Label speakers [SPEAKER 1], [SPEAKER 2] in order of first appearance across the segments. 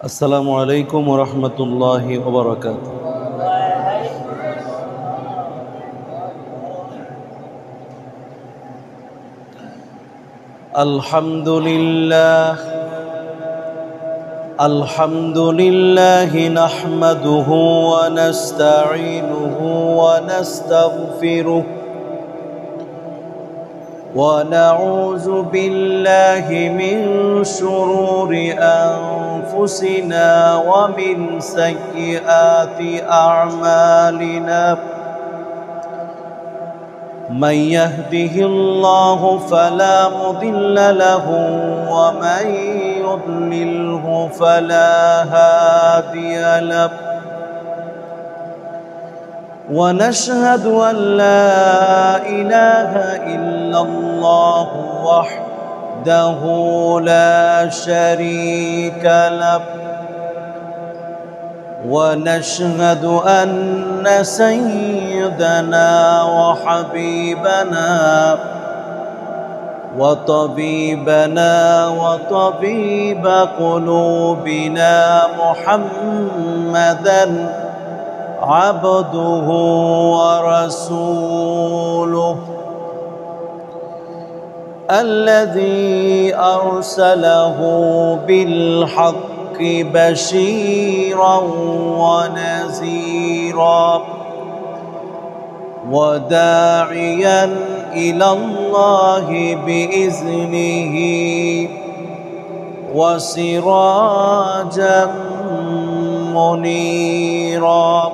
[SPEAKER 1] السلام عليكم ورحمة الله وبركاته. الحمد لله نحمده ونستعينه ونستغفره ونعوذ بالله من شرور أنفسنا ومن سيئات أعمالنا من يهده الله فلا مضل له ومن يضلله فلا هادي له ونشهد أن لا إله إلا الله وحده لا شريك له ونشهد أن سيدنا وحبيبنا وطبيبنا وطبيب قلوبنا محمدًا عبده ورسوله الذي أرسله بالحق بشيرا ونذيرا وداعيا إلى الله بإذنه وسراجا منيرا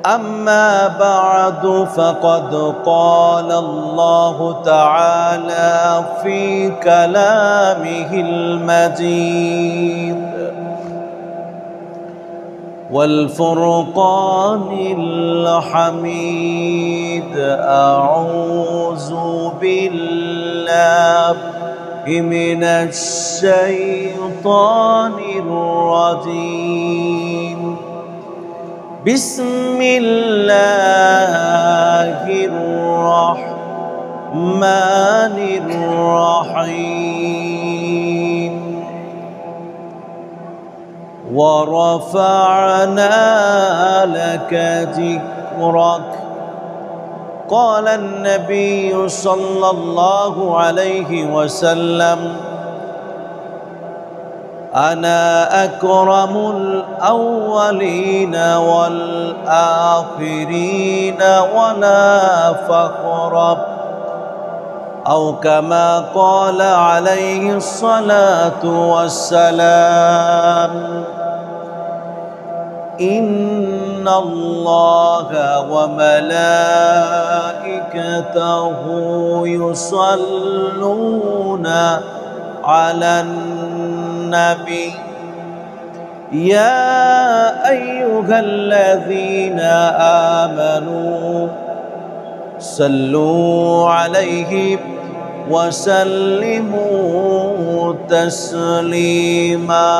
[SPEAKER 1] أما بعد فقد قال الله تعالى في كلامه المجيد والفرقان الحميد أعوذ بالله من الشيطان الرجيم بسم الله الرحمن الرحيم ورفعنا لك ذكرك قال النبي صلى الله عليه وسلم أنا أكرم الأولين والآخرين ولا فخر أو كما قال عليه الصلاة والسلام إن الله وملائكته يصلون على النبي يا أيها الذين آمنوا صلوا عليه وسلموا تسليما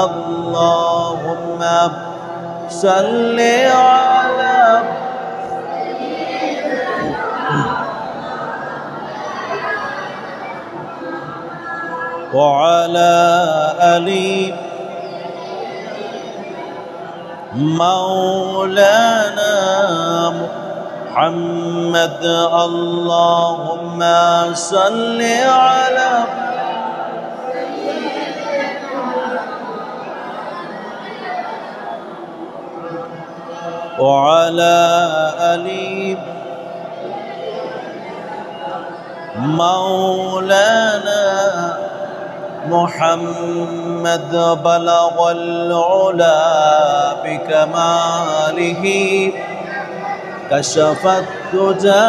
[SPEAKER 1] اللهم صل على وعلى آل مولانا محمد اللهم صل على وعلى آل مولانا محمد بلغ العلا بكماله كشف الدجى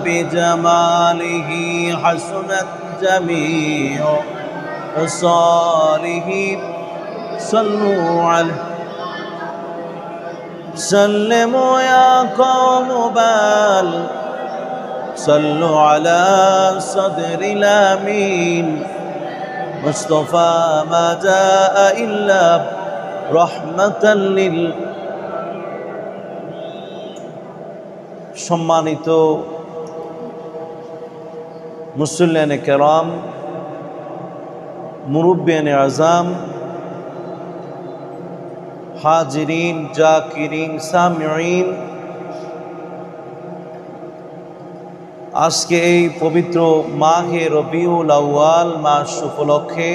[SPEAKER 1] بجماله حسنت جميع خصاله صلوا عليه سلموا يا قوم بل صلوا على صدر الأمين مصطفى ما جاء إلا رحمة لل সম্মানিত মুসল্লিয়ানে কেরাম, মুরব্বিয়ানে আজম, হাজিরিন, জাকিরিন, সামিঈন, আজকে এই পবিত্র মাহে রবিউল আউয়াল মাস উপলক্ষে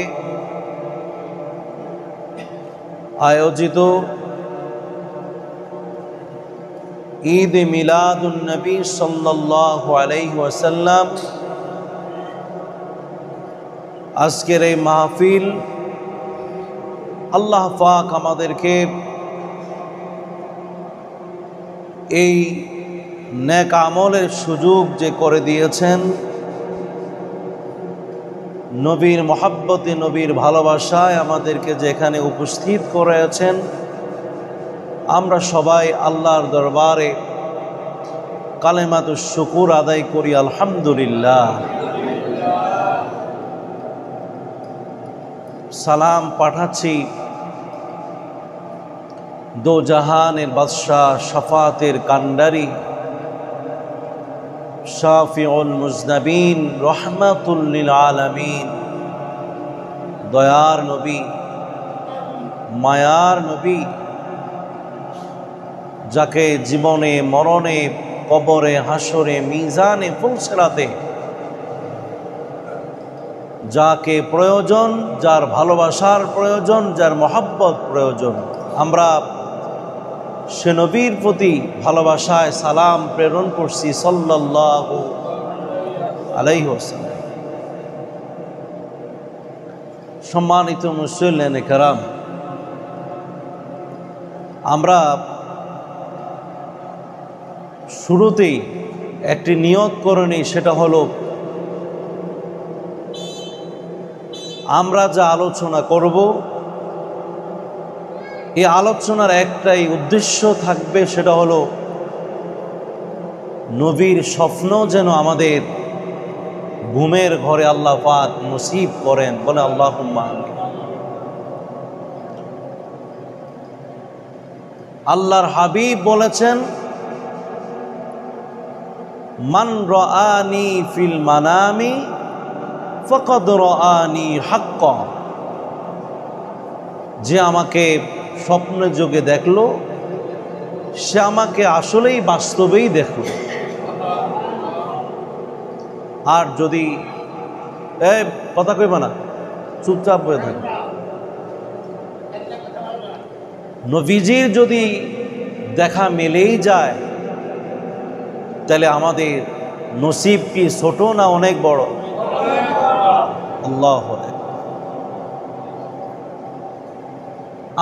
[SPEAKER 1] আয়োজিত ঈদ মিলাদুন নবী সাল্লাল্লাহু আলাইহি ওয়াসাল্লাম আজকের এই মাহফিল আল্লাহ পাক আমাদেরকে এই নেক আমলের সুযোগ যে করে দিয়েছেন, নবীর মহাব্বতে, নবীর ভালোবাসায় আমাদেরকে যে এখানে উপস্থিত করেছেন, আমরা সবাই আল্লাহর দরবারে কালেমাতুশ শুকুর আদায় করি আলহামদুলিল্লাহ। সালাম পাঠাচ্ছি দো জাহানের বাদশাহ, শাফাতের কান্ডারি, শাফিউল মুজনাবিন, রহমাতুল লিল আলামিন, দয়ার নবী, মায়ার নবী, যাকে জীবনে মরণে, কবরে, হাসরে, মিজানে, ফুলসিরাতে যাকে প্রয়োজন, যার ভালোবাসার প্রয়োজন, যার মহাব্বত প্রয়োজন, আমরা সে নবীর প্রতি ভালোবাসায় সালাম প্রেরণ করছি সাল্লাল্লাহু আলাইহি ওয়াসাল্লাম। সম্মানিত মুসল্লিয়ানে কেরাম, আমরা শুরুতেই একটি নিয়ত করে নিই, সেটা হলো আমরা যা আলোচনা করব, এই আলোচনার একটাই উদ্দেশ্য থাকবে, সেটা হলো নবীর স্বপ্ন যেন আমাদের ঘুমের ঘরে আল্লাহ পাক নসিব করেন, বলে আল্লাহুম্মা আমিন। আল্লাহর হাবিব বলেছেন, মান রাআনি ফিল মানামি ফাকাদ রাআনি হাক্কা। যে আমাকে স্বপ্নে যোগে দেখলো, সে আমাকে আসলেই বাস্তবেই দেখলো। আর যদি কথা কইবা না, চুপচাপ হয়ে থাকবে। নবীজির যদি দেখা মিলেই যায়, তাহলে আমাদের নসিব কি ছোট না অনেক বড়? আল্লাহু আকবার।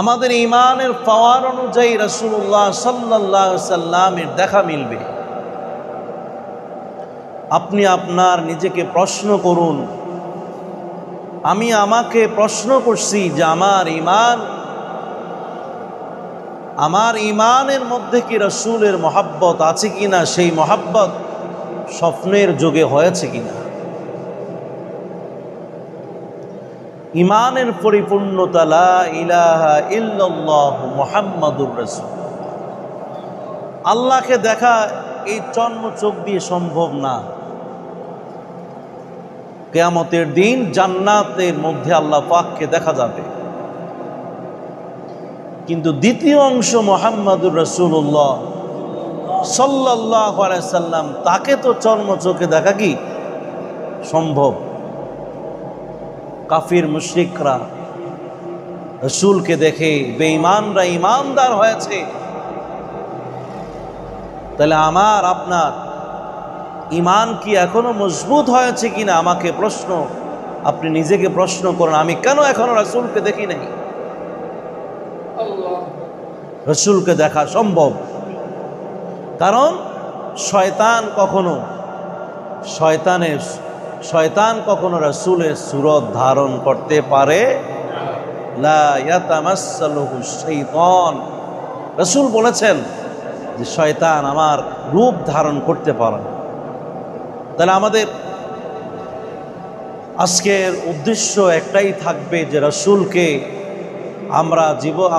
[SPEAKER 1] আমাদের ঈমানের পাওয়ার অনুযায়ী রাসূলুল্লাহ সাল্লাল্লাহু আলাইহি সাল্লামের দেখা মিলবে। আপনি আপনার নিজেকে প্রশ্ন করুন, আমি আমাকে প্রশ্ন করছি যে আমার ঈমানের মধ্যে কি রাসূলের মহাব্বত আছে কিনা, সেই মহাব্বত স্বপ্নের যোগে হয়েছে কিনা। ঈমানের পরিপূর্ণতা লা ইলাহা ইল্লাল্লাহ মুহাম্মাদুর রাসূল। আল্লাহকে দেখা এই চর্ম চোখ দিয়ে সম্ভব না। কিয়ামতের দিন জান্নাতের মধ্যে আল্লাহ পাককে দেখা যাবে, কিন্তু দ্বিতীয় অংশ মুহাম্মাদুর রাসূলুল্লাহ সাল্লাল্লাহু আলাইহি সাল্লাম, তাকে তো চর্ম চোখে দেখা কি সম্ভব? কাফির মুশরিকরা রাসূলকে দেখে বেঈমানরা ঈমানদার হয়েছে। তাহলে আমার আপনার ঈমান কি এখনো মজবুত হয়েছে কিনা? আমাকে প্রশ্ন, আপনি নিজেকে প্রশ্ন করেন, আমি কেন এখনো রাসূলকে দেখি নাই? রাসূলকে দেখা সম্ভব, কারণ শয়তান কখনো রাসূলের সূরত ধারণ করতে পারে লা ইয়াতামাসসালুহু শাইতান। রাসূল বলেছেন যে শয়তান আমার রূপ ধারণ করতে পারে না। তাহলে আমাদের আজকের উদ্দেশ্য একটাই থাকবে যে রাসূলকে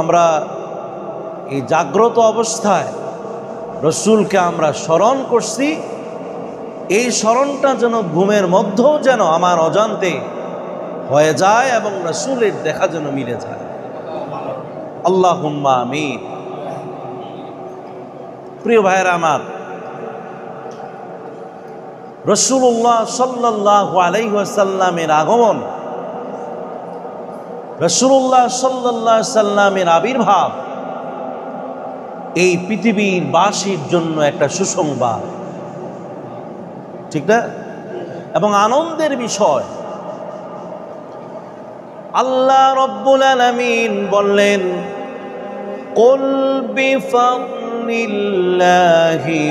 [SPEAKER 1] আমরা এই জাগ্রত অবস্থায় রাসূলকে আমরা স্মরণ করছি, এই স্মরণটা যেন ঘুমের মধ্যেও যেন আমার অজান্তে হয়ে যায় এবং রাসূলের দেখা যেন মিলে যায়। আল্লাহুম্মা আমিন। প্রিয় ভাইয়েরা আমার, রাসূলুল্লাহ সাল্লাল্লাহু আলাইহি ওয়াসাল্লামের আগমন, রাসূলুল্লাহ সাল্লাল্লাহু আলাইহি ওয়াসাল্লামের আবির্ভাব এই পৃথিবীর বাসীর জন্য একটা সুসংবাদ, ঠিক না? এবং আনন্দের বিষয়। আল্লাহ রাব্বুল আলামিন বললেন, কুল বিফাদলিল্লাহি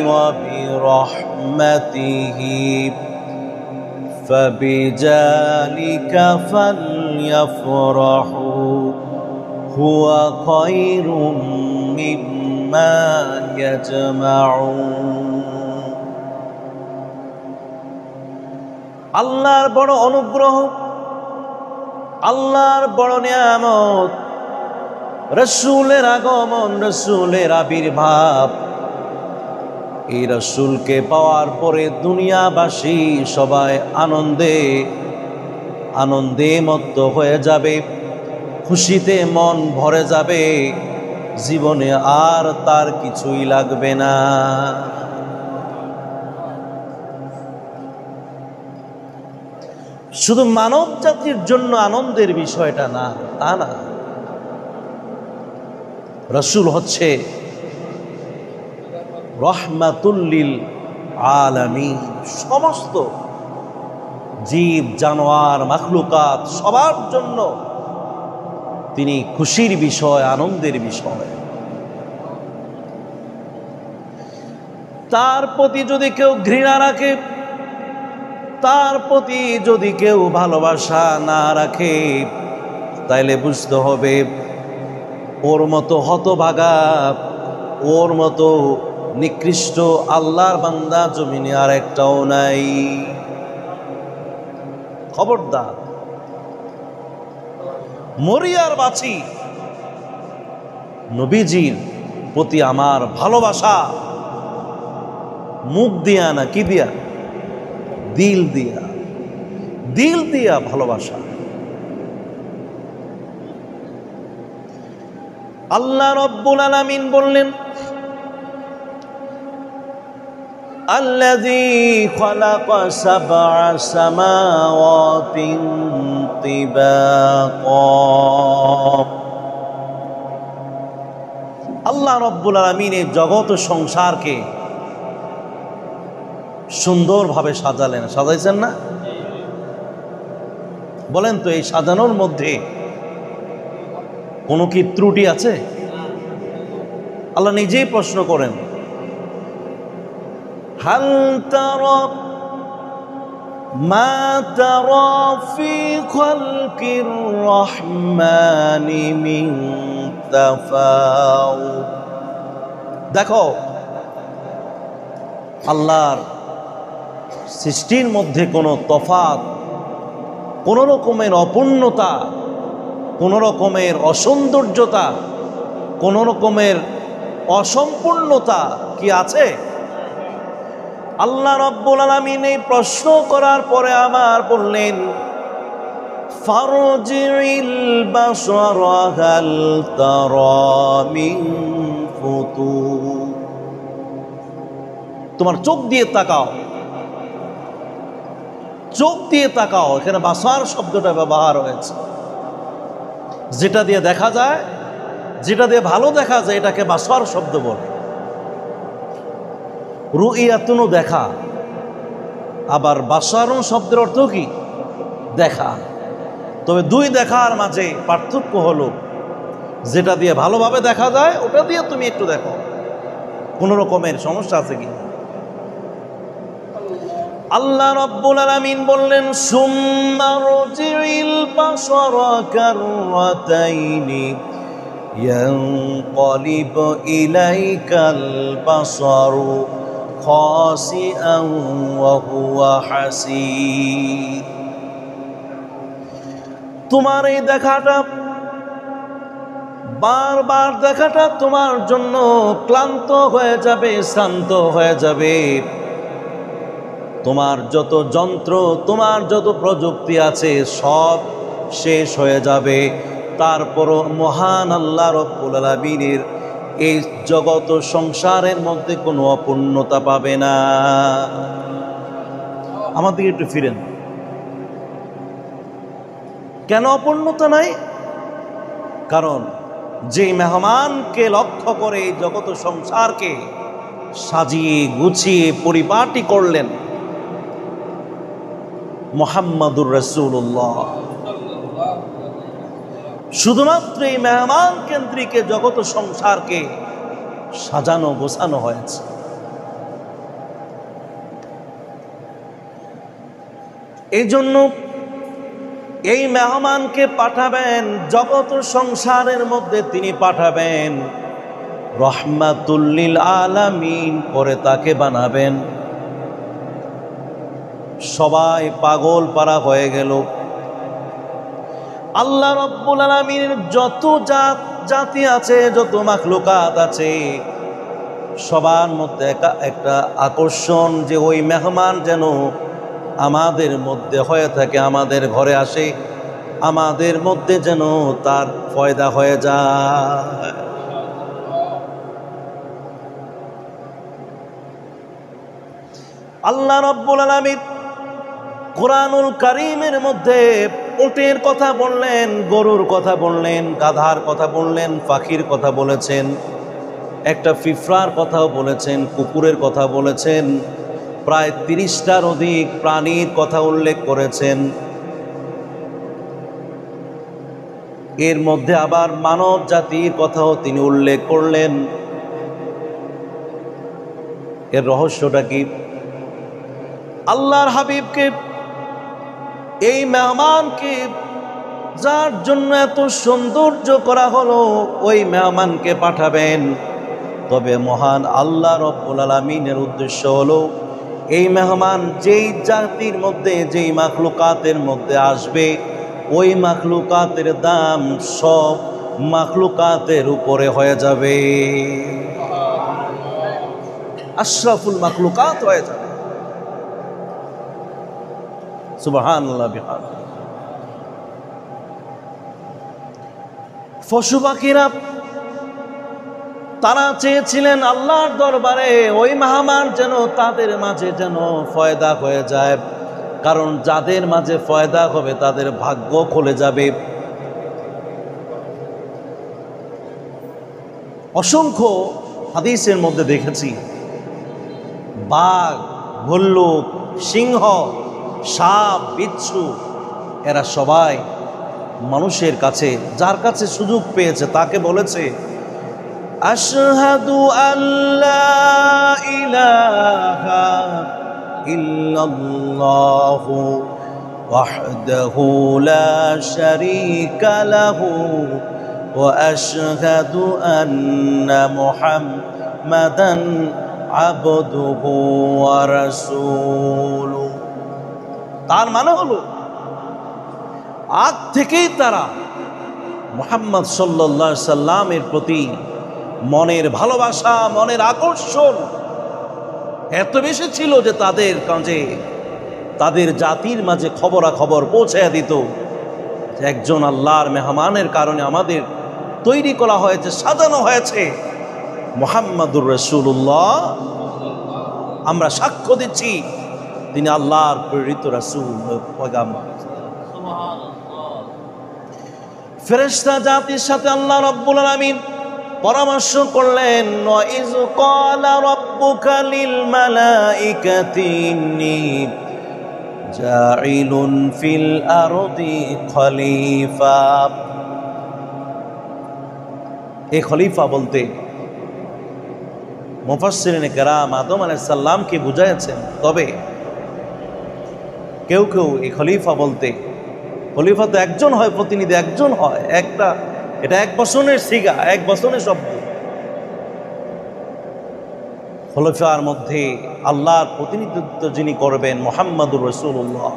[SPEAKER 1] ওয়া বিরহমাতিহি ফাবিযালিকা ফালইফরাহু হুয়া খায়রুম মিম্মা ইয়াজমাউন। আল্লাহর বড় অনুগ্রহ, আল্লাহর বড় নিয়ামত, রাসূলের আগমন, রাসূলের আবির্ভাব। এই রাসূলকে পাওয়ার পরে দুনিয়াবাসী সবাই আনন্দে আনন্দে মত্ত হয়ে যাবে, খুশিতে মন ভরে যাবে, জীবনে আর তার কিছুই লাগবে না। শুধু মানব জাতির জন্য আনন্দের বিষয়টা না, তা না। রাসূল হচ্ছে রহমাতুল লিল আলামিন, সমস্ত জীব জানোয়ার মাখলুকাত সবার জন্য তিনি খুশির বিষয়, আনন্দের বিষয়। তার প্রতি যদি কেউ ঘৃণা রাখে, তার প্রতি যদি কেউ ভালোবাসা না রাখে, তাইলে বুঝতে হবে ওর মতো হতভাগা, ওর মতো নিকৃষ্ট আল্লাহর বান্দা জমিনে আর একটাও নাই। খবরদার, মরিয়ার বাঁচি নবীজির প্রতি আমার ভালোবাসা মুখ দিয়া না, কি দিয়া? দিল দিয়া, দিল দিয়া ভালোবাসা। আল্লাহ রাব্বুল আলামিন বললেন, আল্লাযী খালাকা সাবআ সামাওয়াতিন তিবাকা। আল্লাহ রাব্বুল আলামিন এই জগৎ ও সংসারকে সুন্দরভাবে সাজালেন, সাজাইছেন না? বলেন তো, এই সাজানোর মধ্যে কোনো কি ত্রুটি আছে? আল্লাহ নিজেই প্রশ্ন করেন, হাল তারা মা তারা ফি খালকির রহমানি মিন তাফাউত। দেখো, আল্লাহর সৃষ্টির মধ্যে কোনো তফাৎ, কোনো রকমের অপূর্ণতা, কোনো রকমের অসৌন্দর্যতা, কোনো রকমের অসম্পূর্ণতা কি আছে? আল্লাহ রাব্বুল আলামিন এই প্রশ্ন করার পরে আবার বললেন, ফারজিল বাসরা হাল তারা মিন ফুতুর। তোমার চোখ দিয়ে তাকাও, চোখ দিয়ে তাকাও। এখানে বাসার শব্দটা ব্যবহার হয়েছে। যেটা দিয়ে দেখা যায়, যেটা দিয়ে ভালো দেখা যায়, এটাকে বাসার শব্দ বলে। রুইয়াতুনও দেখা, আবার বাসারও শব্দের অর্থ কি? দেখা। তবে দুই দেখার মাঝে পার্থক্য হলো, যেটা দিয়ে ভালোভাবে দেখা যায় ওটা দিয়ে তুমি একটু দেখো, কোনো রকমের সমস্যা আছে কি। আল্লাহ রাব্বুল আলামিন বললেন, সুম্মা রজিল বাসরা কাররাতাইনি ইয়ানকালিব ইলাইকাল বাসরু খাসিআন ওয়া হুয়া হাসীর। তোমার এই দেখাটা, বারবার দেখাটা তোমার জন্য ক্লান্ত হয়ে যাবে, শ্রান্ত হয়ে যাবে। তোমার যত যন্ত্র, তোমার যত প্রযুক্তি আছে, সব শেষ হয়ে যাবে, তারপরও মহান আল্লাহ রব্বুল আলামিনের এই জগৎ সংসারের মধ্যে কোনো অপূর্ণতা পাবে না। আমার দিকে একটু ফিরেন, কেন অপূর্ণতা নাই? কারণ যে মেহমানকে লক্ষ্য করে এই জগৎ সংসারকে সাজিয়ে গুছিয়ে পরিপাটি করলেন মুহাম্মাদুর রাসূলুল্লাহ, শুধুমাত্র এই মেহমান কেন্দ্রিক জগৎ সংসারকে সাজানো গোছানো হয়েছে। এই জন্য এই মেহমানকে পাঠাবেন জগৎ সংসারের মধ্যে, তিনি পাঠাবেন রহমাতুল লিল আলামিন করে তাকে বানাবেন। সবাই পাগল পারা হয়ে গেল। আল্লাহ রব্বুল আলামিনের যত জাতি আছে, যত মাখলুকাত আছে, সবার মধ্যে একটা আকর্ষণ যে ওই মেহমান যেন আমাদের মধ্যে হয়ে থাকে, আমাদের ঘরে আসে, আমাদের মধ্যে যেন তার ফয়দা হয়ে যায়। আল্লাহ রাব্বুল আলামিন কুরআনুল কারীমের মধ্যে উটের কথা বললেন, গরুর কথা বললেন, গাধার কথা বললেন, পাখির কথা বলেছেন, একটা পিঁপড়ার কথাও বলেছেন, কুকুরের কথা বলেছেন, প্রায় 30টার অধিক প্রাণীর কথা উল্লেখ করেছেন। এর মধ্যে আবার মানব জাতির কথাও তিনি উল্লেখ করলেন। এর রহস্যটা কি? আল্লাহর হাবিবকে, এই মেহমানকে যার জন্য এত সৌন্দর্য করা হলো, ওই মেহমানকে পাঠাবেন। তবে মহান আল্লাহ রব্বুল আলামিনের উদ্দেশ্য হলো এই মেহমান যেই জাতির মধ্যে, যেই মাখলুকাতের মধ্যে আসবে, ওই মাখলুকাতের দাম সব মাখলুকাতের উপরে হয়ে যাবে, আশরাফুল মাখলুকাত হয়ে যাবে। সুবহানাল্লাহ বিহামদিহি। পশু পাখিরা তারা চেয়েছিলেন আল্লাহর দরবারে ওই মেহমান যেন তাদের মাঝে যেন ফয়দা হয়ে যায়, কারণ যাদের মাঝে ফয়দা হবে তাদের ভাগ্য খুলে যাবে। অসংখ্য হাদিসের মধ্যে দেখেছি বাঘ, ভল্লুক, সিংহ, সাপ, বিচ্ছু এরা সবাই মানুষের কাছে, যার কাছে সুযোগ পেয়েছে তাকে বলেছে আশহাদু আল্লা ইলাহা ইল্লাল্লাহু ওয়াহদাহু লা শারীকা লাহু ওয়া আশহাদু আন্না মুহাম্মাদান আবদুহু ওয়া রাসূলুহু। তার মানে হলো আগ থেকেই তারা মুহাম্মদ সাল্লাল্লাহু আলাইহি সাল্লামের প্রতি মনের ভালোবাসা, মনের আকর্ষণ এত বেশি ছিল যে তাদের কাছে, তাদের জাতির মাঝে খবরাখবর পৌঁছায়া দিত যে একজন আল্লাহর মেহমানের কারণে আমাদের তৈরি করা হয়েছে, সাজানো হয়েছে মুহাম্মাদুর রাসূলুল্লাহ। আমরা সাক্ষ্য দিচ্ছি তিনি আল্লাহর প্রেরিত রাসূল পয়গাম্বর। ফেরেশতা জাতির সাথে আল্লাহ রাব্বুল আলামিন পরামর্শ করলেন, ওয়াইজ ক্বালা রাব্বুকা লিল মালাইকাতি ইন্নী জাইলুন ফিল আরদি খলিফা। এই খলিফা বলতে মুফাসসিরিনে কেরাম আদম আলাইহিস সালামকে বুঝাইছেন, তবে কেউ কেউ এই খলিফা বলতে, খলিফা তো একজন হয়, প্রতিনিধি একজন হয়, এটা এক বচনের সিগা, এক বচনের শব্দ। খলিফার মধ্যে আল্লাহর প্রতিনিধিত্ব যিনি করবেন মুহাম্মাদুর রাসূলুল্লাহ।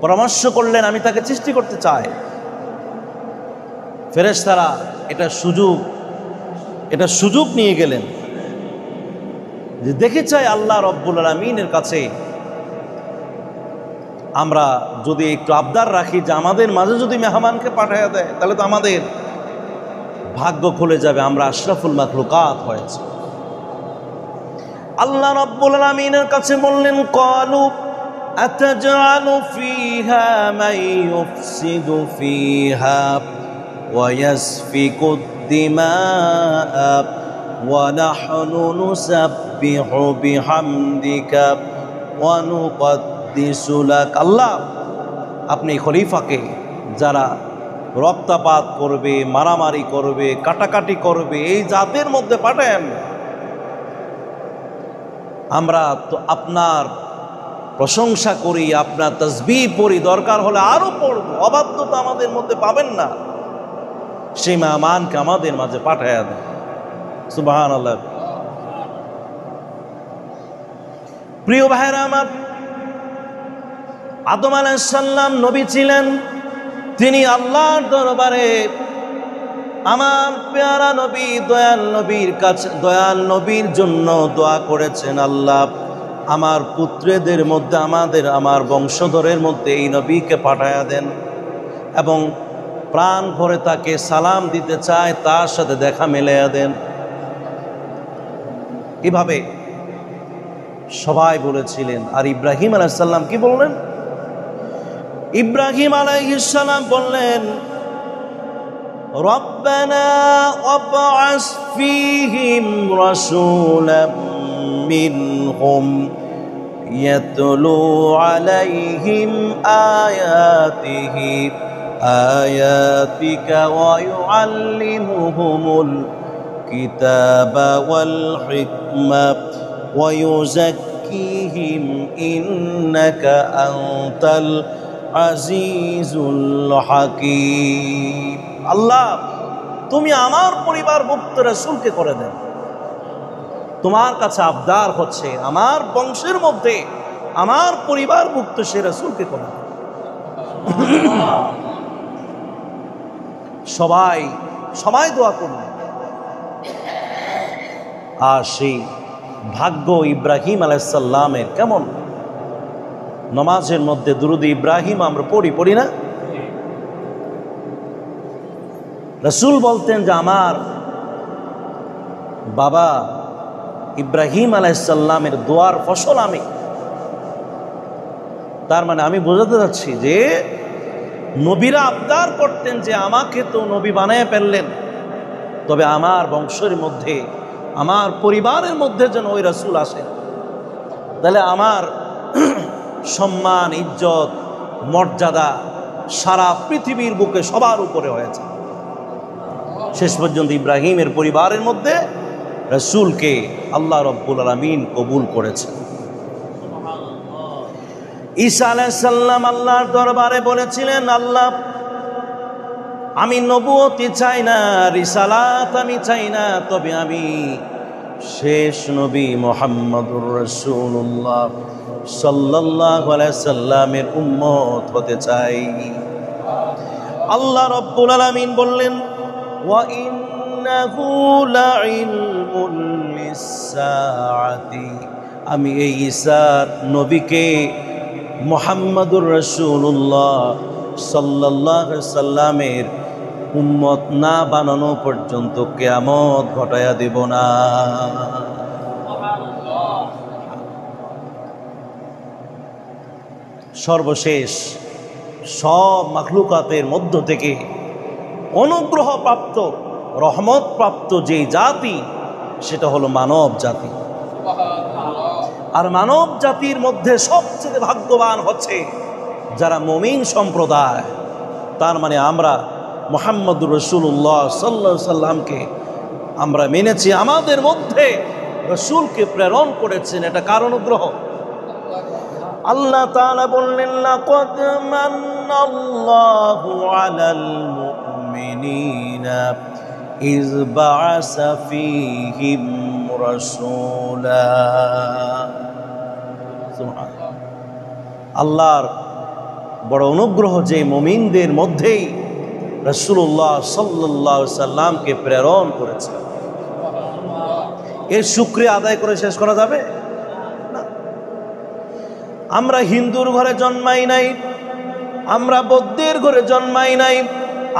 [SPEAKER 1] পরামর্শ করলেন আমি তাকে সৃষ্টি করতে চাই। ফেরেশতারা এটা সুযোগ নিয়ে গেলেন যে দেখে চাই আল্লাহ রব্বুল আলামিনের কাছে আমরা যদি একটু আবদার রাখি যে আমাদের মাঝে যদি মেহমানকে পাঠাইয়া দেয়, তাহলে তো আমাদের ভাগ্য খুলে যাবে, আমরা আশরাফুল মাখলুকাত হয়েছে। আল্লাহ রাব্বুল আলামিনের কাছে বললেন, ক্বালু আতাজআলু ফিহা মান ইউফসিদু ফিহা ওয়া ইয়াসফিকুদ দিমাআ ওয়া নাহনু নুসাব্বিহু বিহামদিকা ওয়া নুকদ্দিসু লাক। আল্লাহ, আপনি খলিফাকে যারা রক্তপাত করবে, মারামারি করবে, কাটাকাটি করবে, এই জাতের মধ্যে পাঠান। আমরা তো আপনার প্রশংসা করি, আপনার তাসবিহ পড়ি, দরকার হলে আরো পড়ব, অবাধ্যতা আমাদের মধ্যে পাবেন না। সেই মেহমানকে আমাদের মাঝে পাঠায়া দেন। সুবহানাল্লাহ। প্রিয় ভাইরা আমার, আদম আলাইহিস সালাম নবী ছিলেন। তিনি আল্লাহর দরবারে আমার পেয়ারা নবী, দয়াল নবীর কাছে, দয়াল নবীর জন্য দোয়া করেছেন, আল্লাহ আমার পুত্রদের মধ্যে, আমার বংশধরের মধ্যে এই নবীকে পাঠায়া দেন, এবং প্রাণ ভরে তাকে সালাম দিতে চায়, তার সাথে দেখা মিলাইয়া দেন। এভাবে সবাই বলেছিলেন। আর ইব্রাহিম আলাইহিস সালাম কি বললেন? ইব্রাহিম আলাইহিস সালাম বললেন, রব্বানা ওয়াবআস ফীহিম রাসূলাম মিনহুম ইয়াতলু আলাইহিম আয়াতিকা ওয়া ইউআল্লিমুহুমুল কিতাবা ওয়াল হিকমা ওয়া ইউযাক্কিহিম ইন্নাকা আনতাল আজিজুল হাকীম। আল্লাহ, তুমি আমার পরিবারভুক্ত রাসূলকে করে দেন। তোমার কাছে আবদার হচ্ছে আমার বংশের মধ্যে আমার পরিবারভুক্ত সে রাসূলকে করে দেন। সবাই দোয়া করবে। আর সেই ভাগ্য ইব্রাহিম আলাইহিস সালামের কেমন? নামাজের মধ্যে দুরূদ ইব্রাহিম আমরা পড়ি না? রাসূল বলতেন যে আমার বাবা ইব্রাহিম আলাইহিস সালামের দোয়ার ফসল আমি। তার মানে আমি বোঝাতে যাচ্ছি যে নবীরা আবদার করতেন যে আমাকে তো নবী বানায় ফেললেন, তবে আমার বংশের মধ্যে, আমার পরিবারের মধ্যে যেন ওই রাসূল আসেন, তাহলে আমার সম্মান, ইজ্জত, মর্যাদা সারা পৃথিবীর বুকে সবার উপরে হয়েছে। শেষ পর্যন্ত ইব্রাহিমের পরিবারের মধ্যে রাসূলকে আল্লাহ রাব্বুল আলামিন কবুল করেছেন। ঈসা আলাইহিস সালাম আল্লাহর দরবারে বলেছিলেন, আল্লাহ আমি নবুয়তি চাই না, রিসালাত আমি চাই না, তবে আমি শেষ নবী মুহাম্মদুর রাসূলুল্লাহ সাল্লাল্লাহু আলাইহি সাল্লামের উম্মত হতে চাই। আল্লাহ রাব্বুল আলামিন বললেন, ওয়া ইন্নাহু লাইলমুল লিসসাআতি, আমি এই ঈসার নবীকে মুহাম্মদুর রাসূলুল্লাহ সাল্লাল্লাহু আলাইহি সাল্লামের উম্মত না বানানো পর্যন্ত কিয়ামত ঘটায়া দেব না। সর্বশেষ সব মাখলুকাতের মধ্য থেকে অনুগ্রহ প্রাপ্ত, রহমত প্রাপ্ত যে জাতি, সেটা হলো মানব জাতি। আর মানব জাতির মধ্যে সবচেয়ে ভাগ্যবান হচ্ছে যারা মুমিন সম্প্রদায়। তার মানে আমরা মুহাম্মদুর রাসূলুল্লাহ সাল্লাল্লাহু আলাইহি সাল্লামকে আমরা মেনেছি, আমাদের মধ্যে রাসূলকে প্রেরণ করেছেন, এটা কার অনুগ্রহ? আল্লাহ তাআলা বললেন, লাকাদ মান্নাল্লাহু আলাল মুমিনিনা ইয বা'আসা ফীহিম রাসূলা। সুবহানাল্লাহ। আল্লাহর বড় অনুগ্রহ যে মুমিনদের মধ্যেই রাসূলুল্লাহ সাল্লাল্লাহু আলাইহি সাল্লামকে প্রেরণ করেছেন। এর শুকরিয়া আদায় করে শেষ করা যাবে না। আমরা হিন্দুর ঘরে জন্মাই নাই, আমরা বৌদ্ধের ঘরে জন্মাই নাই,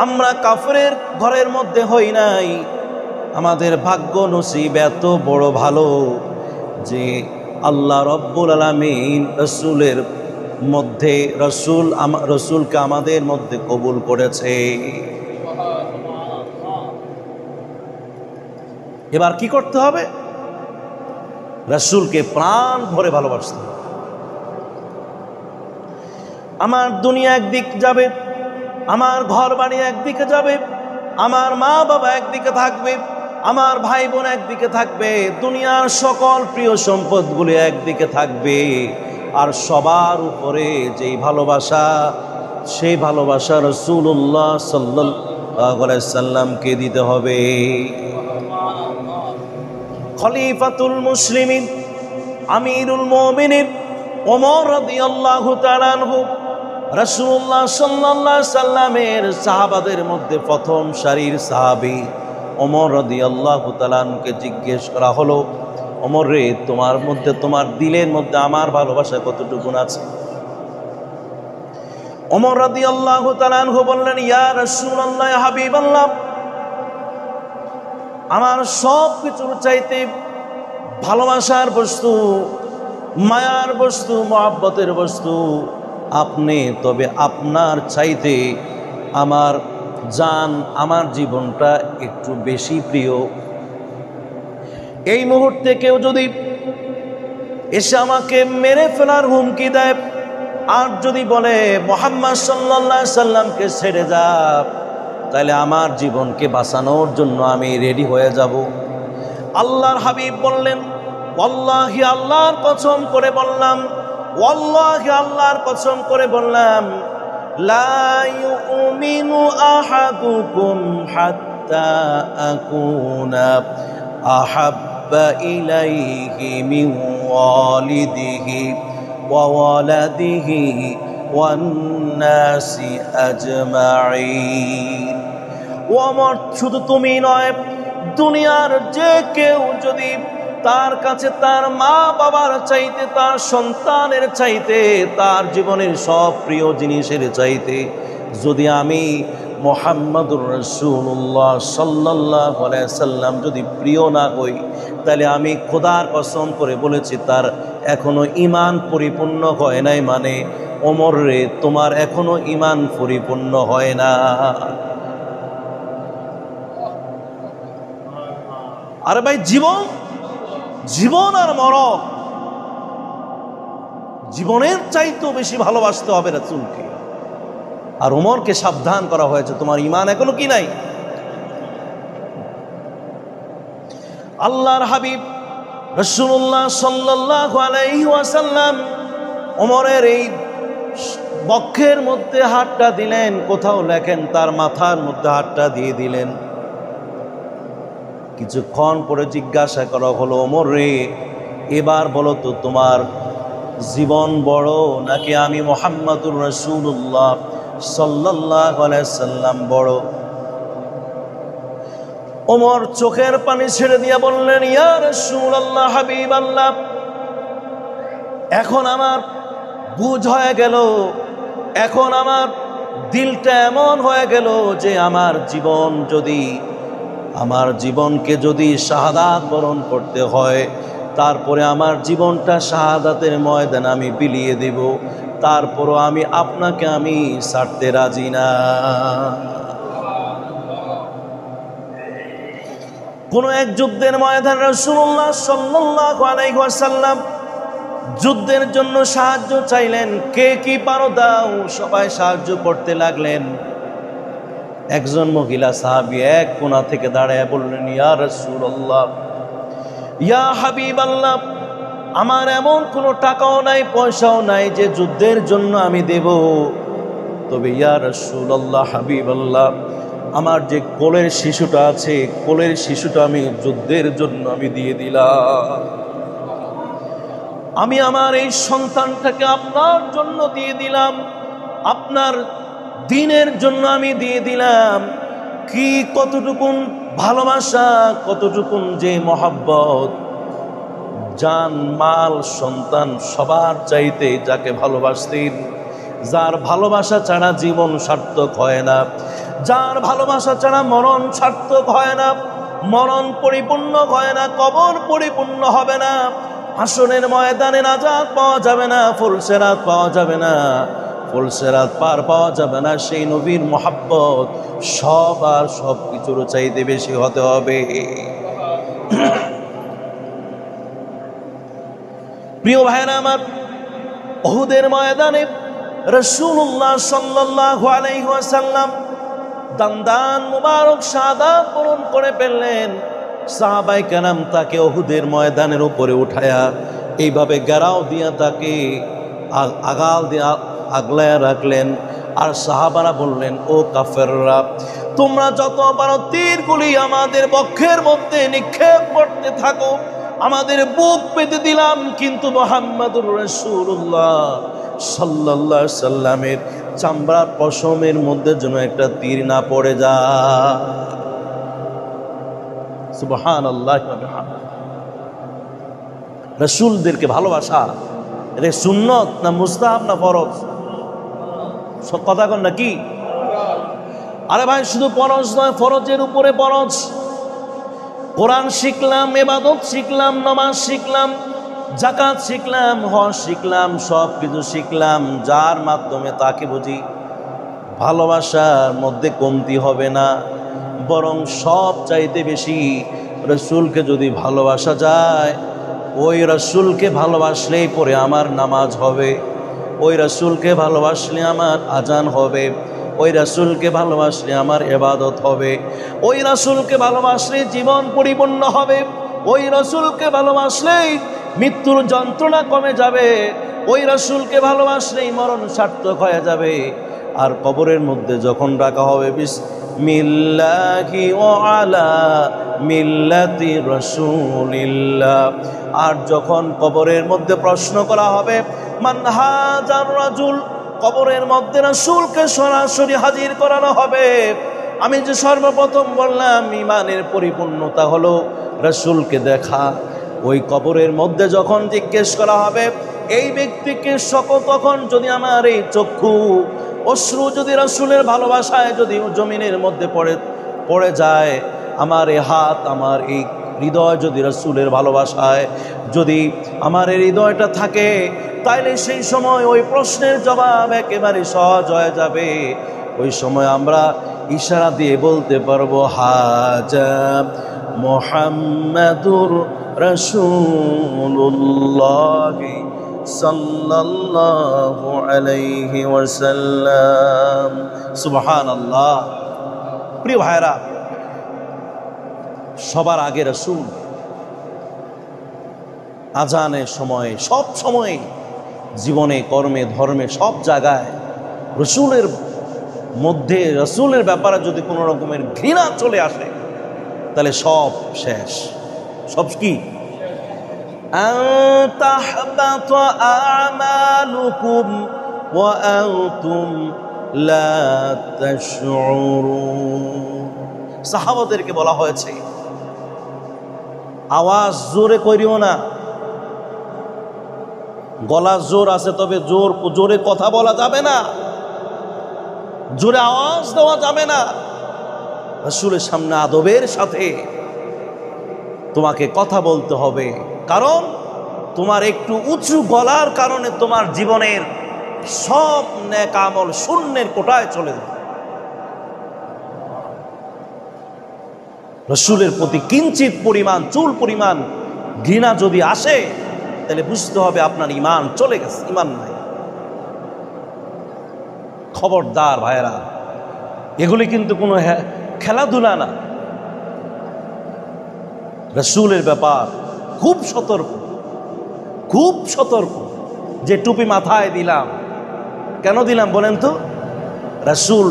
[SPEAKER 1] আমরা কাফেরের ঘরের মধ্যে হই নাই। আমাদের ভাগ্য নসিব এত বড় ভালো যে আল্লাহ রব্বুল আলামিন রসুলের মধ্যে রসুলকে আমাদের মধ্যে কবুল করেছে। এবার কি করতে হবে? রসুলকে প্রাণ ভরে ভালোবাসতে হবে। আমার দুনিয়া একদিক যাবে, আমার ঘর বাড়ি একদিকে যাবে, আমার মা বাবা একদিকে থাকবে, আমার ভাই বোন একদিকে থাকবে, দুনিয়ার সকল প্রিয় সম্পদগুলি একদিকে থাকবে, আর সবার উপরে যেই ভালোবাসা, সেই ভালোবাসা রাসূলুল্লাহ সাল্লাল্লাহু আলাইহি সাল্লামকে দিতে হবে। খলিফাতুল মুসলিমিন আমিরুল মুমিনিন ওমর রাদিয়াল্লাহু তাআলা আনহু রাসূলুল্লাহ সাল্লাল্লাহু আলাইহি সাল্লামের সাহাবাদের মধ্যে প্রথম সারির সাহাবী ওমর রাদিয়াল্লাহু তাআলা আনহুকে জিজ্ঞেস করা হলো, ওমর রে, তোমার মধ্যে, তোমার দিলের মধ্যে আমার ভালোবাসা কতটুকু আছে? ওমর রাদিয়াল্লাহু তাআলা আনহু বললেন, ইয়া রাসূলুল্লাহ, ইয়া হাবিবাল্লাহ, আমার সব কিছুর চাইতে ভালোবাসার বস্তু, মায়ার বস্তু, মহব্বতের বস্তু আপনি। তবে আপনার চাইতে আমার জান, আমার জীবনটা একটু বেশি প্রিয়। এই মুহূর্তে কেউ যদি এসে আমাকে মেরে ফেলার হুমকি দেয় আর যদি বলে মুহাম্মদ সাল্লাল্লাহু আলাইহি সাল্লামকে ছেড়ে যা, তাহলে আমার জীবনকে বাঁচানোর জন্য আমি রেডি হয়ে যাব। আল্লাহর হাবিব বললেন, ওয়াল্লাহি, আল্লাহর কসম করে বললাম, ওয়াল্লাহি, আল্লাহর কসম করে বললাম, লা ইউমিনু আহাদুকুম হাত্তা আকুনা আহাব্বা ইলাইহি মিন ওয়ালিদিহি ওয়া ওয়ালাদিহি ওয়ান নাসি আজমাইন। ওমর, শুধু তুমি নয়, দুনিয়ার যে কেউ যদি তার কাছে তার মা বাবার চাইতে, তার সন্তানের চাইতে, তার জীবনের সব প্রিয় জিনিসের চাইতে যদি আমি মুহাম্মাদুর রাসূলুল্লাহ সাল্লাল্লাহু আলাইহি সাল্লাম যদি প্রিয় না হই, তাহলে আমি খোদার কসম করে বলেছি তার এখনো ঈমান পরিপূর্ণ হয় নাই। মানে ওমর রে, তোমার এখনো ঈমান পরিপূর্ণ হয় না। আরে ভাই, জীবন আর মরণ, জীবনের চাইতেও বেশি ভালোবাসতে হবে রাসূলকে। আর ওমরকে সাবধান করা হয়েছে, তোমার ঈমান এখনো কি নাই। আল্লাহর হাবিব রাসূলুল্লাহ সাল্লাল্লাহু আলাইহি ওয়াসাল্লাম ওমরের এই বক্ষের মধ্যে হাতটা দিলেন, কোথাও লেখেন তার মাথার মধ্যে হাতটা দিয়ে দিলেন। কিছুক্ষণ পরে জিজ্ঞাসা করা হলো, ওমর রে, এবার বলো তো তোমার জীবন বড় নাকি আমি মুহাম্মাদুর রাসূলুল্লাহ সাল্লাল্লাহু আলাইহি সাল্লাম বড়? ওমর চোখের পানি ছেড়ে দিয়ে বললেন, ইয়া রাসূলুল্লাহ, হাবিবাল্লাহ, এখন আমার বুঝ হয়ে গেল, এখন আমার দিলটা এমন হয়ে গেল যে আমার জীবনকে যদি শাহাদাত বরণ করতে হয়, তারপরে আমার জীবনটা শাহাদাতের ময়দানে আমি বিলিয়ে দেব, তারপরও আপনাকে আমি ছাড়তে রাজি না। কোন এক যুদ্ধের ময়দানে রাসূলুল্লাহ সাল্লাল্লাহু আলাইহি ওয়াসাল্লাম যুদ্ধের জন্য সাহায্য চাইলেন, কে কি পারো দাও, সবাই সাহায্য করতে লাগলেন। একজন মহিলা সাহাবী এক কোণা থেকে দাঁড়ায় বললেন, ইয়া রাসূলুল্লাহ, ইয়া হাবিবাল্লাহ, আমার এমন কোনো টাকাও নাই, পয়সাও নাই যে যুদ্ধের জন্য আমি দেব, তবে ইয়া রাসূলুল্লাহ, হাবিবাল্লাহ, আমার যে কোলের শিশুটা আছে, কোলের শিশুটা আমি যুদ্ধের জন্য আমি দিয়ে দিলাম। আমি আমার এই সন্তানটাকে আপনার জন্য দিয়ে দিলাম, আপনার দ্বীনের জন্য আমি দিয়ে দিলাম। কি কতটুকুন ভালোবাসা, কতটুকুন যে মহব্বত! জান মাল সন্তান সবার চাইতে যাকে ভালোবাসতেন, যার ভালোবাসা ছাড়া জীবন সার্থক হয় না, যার ভালোবাসা ছাড়া মরণ সার্থক হয় না, মরণ পরিপূর্ণ হয় না, কবর পরিপূর্ণ হবে না, হাসরের ময়দানে নাজাত পাওয়া যাবে না, ফুলসেরাত পাওয়া যাবে না, ফুলসেরাত পার পাওয়া যাবে না। সেই নবীর মোহাব্বত সব আর সব কিছুর চাইতে বেশি হতে হবে। প্রিয় ভাইরা আমার, উহুদের ময়দানে রাসূলুল্লাহ সাল্লাল্লাহু আলাইহি ওয়াসাল্লাম দান্দান মুবারক শাহাদাত বরণ করে ফেললেন। সাহাবায়ে কেরাম তাকে উহুদের ময়দানের উপরে উঠায়া এইভাবে গেরাও দিয়া তাকে আগাল দিয়া আগলায়া রাখলেন। আর সাহাবারা বললেন, ও কাফেররা, তোমরা যত পারো তীরগুলি আমাদের বক্ষের মধ্যে নিক্ষেপ করতে থাকো, আমাদের বুক পেতে দিলাম, কিন্তু মুহাম্মাদুর রাসূলুল্লাহ সাল্লাল্লাহু আলাইহি সাল্লামের চামড়ার পশমের মধ্যে যেন একটা তীর না পড়ে যায়। সুবহানাল্লাহ। রাসূলদেরকে ভালোবাসা এটা সুন্নত না মুস্তাহাব না ফরজ? সব কথা কন নাকি? আরে ভাই, শুধু ফরজ নয়, ফরজের উপরে ফরজ। কোরআন শিখলাম, ইবাদত শিখলাম, নামাজ শিখলাম, যাকাত শিখলাম, হজ শিখলাম, সব কিছু শিখলাম, যার মাধ্যমে তাকে বুঝি ভালোবাসার মধ্যে কমতি হবে না, বরং সব চাইতে বেশি রাসূলকে যদি ভালোবাসা যায়, ওই রাসূলকে ভালোবাসলেই পরে আমার নামাজ হবে, ওই রাসূলকে ভালোবাসলে আমার আজান হবে, ওই রাসূলকে ভালোবাসলে আমার ইবাদত হবে, ওই রাসূলকে ভালোবাসলে জীবন পরিপূর্ণ হবে, ওই রাসূলকে ভালোবাসলেই মৃত্যুর যন্ত্রণা কমে যাবে, ওই রাসূলকে ভালোবাসলেই মরণ সার্থক হয়ে যাবে। আর কবরের মধ্যে যখন রাখা হবে বিসমিল্লাহি ওয়া আলা মিল্লাতি রাসূলিল্লাহ, আর যখন কবরের মধ্যে প্রশ্ন করা হবে মান হাজার রাজুল, কবরের মধ্যে রাসূলকে সরাসরি হাজির করানো হবে। আমি যে সর্বপ্রথম বললাম ঈমানের পরিপূর্ণতা হলো রাসূলকে দেখা। ওই কবরের মধ্যে যখন জিজ্ঞেস করা হবে এই ব্যক্তিকে তখন যদি আমার এই চক্ষু অশ্রু যদি রাসূলের ভালোবাসায় যদি জমিনের মধ্যে পড়ে যায়, আমার এই হাত, আমার এই হৃদয় যদি রাসূলের ভালোবাসায় যদি আমার এই হৃদয়টা থাকে, তাইলে সেই সময় ওই প্রশ্নের জবাব একেবারে সহজ হয়ে যাবে। ওই সময় আমরা ইশারা দিয়ে বলতে পারবো, হাজা মুহাম্মাদুর রাসূলুল্লাহ সাল্লাল্লাহু আলাইহি ওয়াসাল্লাম। সুবহানাল্লাহ। প্রিয় ভাইরা, সবার আগে রাসূল আজানের সময়, সব সময়, জীবনে কর্মে ধর্মে সব জায়গায় রাসূলের মধ্যে, রাসূলের ব্যাপারে যদি কোনো রকমের ঘৃণা চলে আসে তাহলে সব শেষ। সব কি? আনতাহবাতা আমালুকুম ওয়া আনতুম লা তাশউরুন। সাহাবাদেরকে বলা হয়েছে আওয়াজ জোরে করিও না, গলা জোর আছে তবে জোরে কথা বলা যাবে না, জোরে আওয়াজ দেওয়া যাবে না। রাসূলের সামনে আদবের সাথে তোমাকে কথা বলতে হবে, কারণ তোমার একটু উঁচু গলার কারণে তোমার জীবনের সব নেক আমল শূন্যের কোটায় চলে যাবে। রাসূলের প্রতি কিঞ্চিত পরিমাণ, চুল পরিমাণ ঘৃণা যদি আসে তাহলে বুঝতে হবে আপনার ঈমান চলে গেছে, ঈমান নাই। খবরদার ভাইরা, এগুলি কিন্তু কোনো খেলাধুলা না। রাসূলের ব্যাপার খুব সতর্ক, খুব সতর্ক। যে টুপি মাথায় দিলাম, কেন দিলাম বলেন তো? রাসূল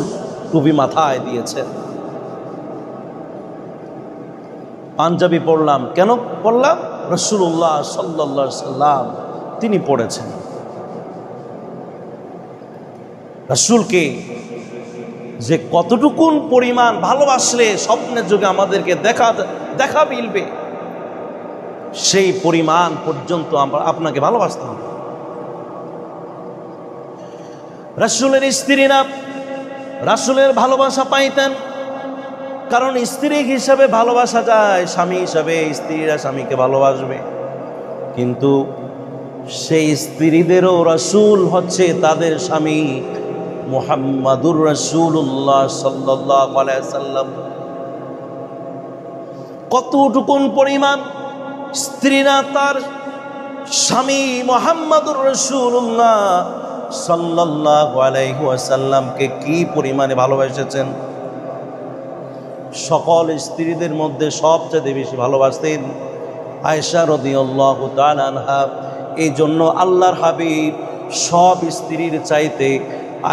[SPEAKER 1] টুপি মাথায় দিয়েছেন। পাঞ্জাবি পড়লাম, কেন পড়লাম? রাসূলুল্লাহ সাল্লাল্লাহু আলাইহি সাল্লাম তিনি পড়েছেন। রাসূলকে যে কতটুকুন পরিমাণ ভালোবাসলে স্বপ্নের যুগে আমাদেরকে দেখা মিলবে। সেই পরিমাণ পর্যন্ত আপনাকে ভালোবাসতে হবে। রাসূলের স্ত্রীরা রাসূলের ভালোবাসা পাইতেন, কারণ স্ত্রী হিসাবে ভালোবাসা যায়, স্বামী হিসাবে স্ত্রীরা স্বামীকে ভালোবাসবে, কিন্তু সেই স্ত্রীদেরও রাসূল হচ্ছে তাদের স্বামী মুহাম্মাদুর রাসূলুল্লাহ সাল্লাল্লাহু আলাইহি সাল্লাম। কতটুকুন পরিমাণ স্ত্রীরা তার স্বামী মুহাম্মাদুর রাসূলুল্লাহ সাল্লাল্লাহু আলাইহি ওয়াসাল্লামকে কি পরিমাণে ভালোবেসেছেন। সকল স্ত্রীদের মধ্যে সবচেয়ে বেশি ভালোবাসতেন আয়েশা রাদিয়াল্লাহু তাআলা আনহা। এই জন্য আল্লাহর হাবিব সব স্ত্রীর চাইতে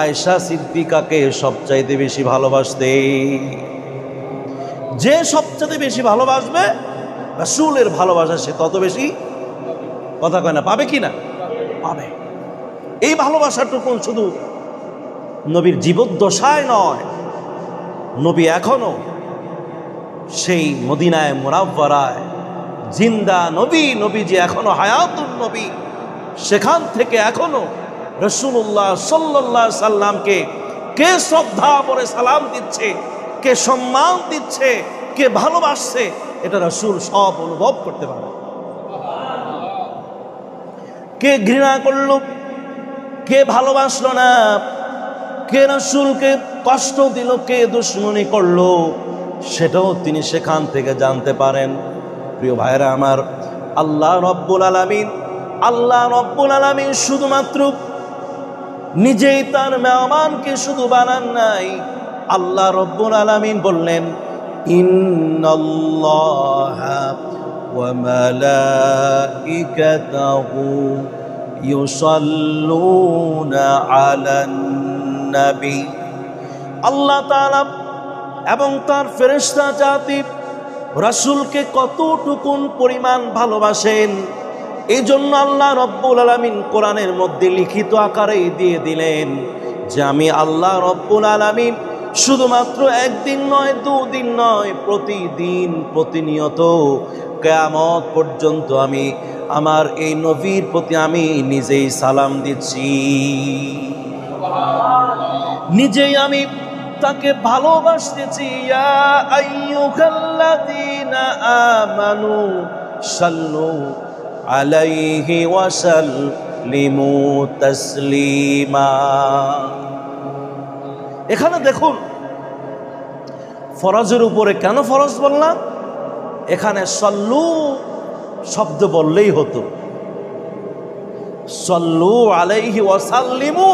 [SPEAKER 1] আয়েশা সিদ্দিকাকে সবচাইতে বেশি ভালোবাসতেন। যে সবচেয়ে বেশি ভালোবাসবে রাসূলের ভালোবাসা সে তত বেশি, কথা কয় না, পাবে কি না? পাবে। এই ভালোবাসাটুকুন শুধু নবীর জীবদ্দশায় নয়, নবী এখনো সেই মদিনায় মুনাওয়ারায় জিন্দা নবীজি এখনো হায়াতুন নবী, সেখান থেকে এখনো রাসূলুল্লাহ সাল্লাল্লাহু আলাইহি সাল্লামকে কে শ্রদ্ধা করে সালাম দিচ্ছে, কে সম্মান দিচ্ছে, কে ভালোবাসছে, এটা রাসূল সব অনুভব করতে পারে। কে ঘৃণা করলো, কে ভালোবাসলো না, কে রাসূলকে কষ্ট দিল, কে দুশমনি করলো, সেটাও তিনি সেখান থেকে জানতে পারেন। প্রিয় ভাইরা আমার, আল্লাহ রব্বুল আলামিন শুধুমাত্র নিজেই তার মেহমানকে শুধু বানান নাই, আল্লাহ রব্বুল আলামিন বললেন ইন্নাল্লাহা ওয়া মালাইকাতাহু ইউসাল্লুনা আলান নবী। আল্লাহ তাআলা এবং তার ফেরেশতা জাতি রাসূলকে কতটুকুন পরিমাণ ভালোবাসেন, এই জন্য আল্লাহ রব্বুল আলামিন কোরআনের মধ্যে লিখিত আকারে দিয়ে দিলেন যে আমি আল্লাহ রব্বুল আলামিন শুধুমাত্র একদিন নয়, দুদিন নয়, প্রতিদিন প্রতিনিয়ত কিয়ামত পর্যন্ত আমি আমার এই নবীর প্রতি আমি নিজেই সালাম দিচ্ছি, নিজেই আমি তাকে ভালোবাসতেছি। ইয়া আইয়ুহাল্লাযীনা আমানু সাল্লু আলাইহি ওয়া সাল্লিমু তাসলিমা। এখানে দেখুন ফরজের উপরে কেন ফরজ বললাম, এখানে সাল্লু শব্দ বললেই হতো, সাল্লু আলাইহি ওয়া সাল্লিমু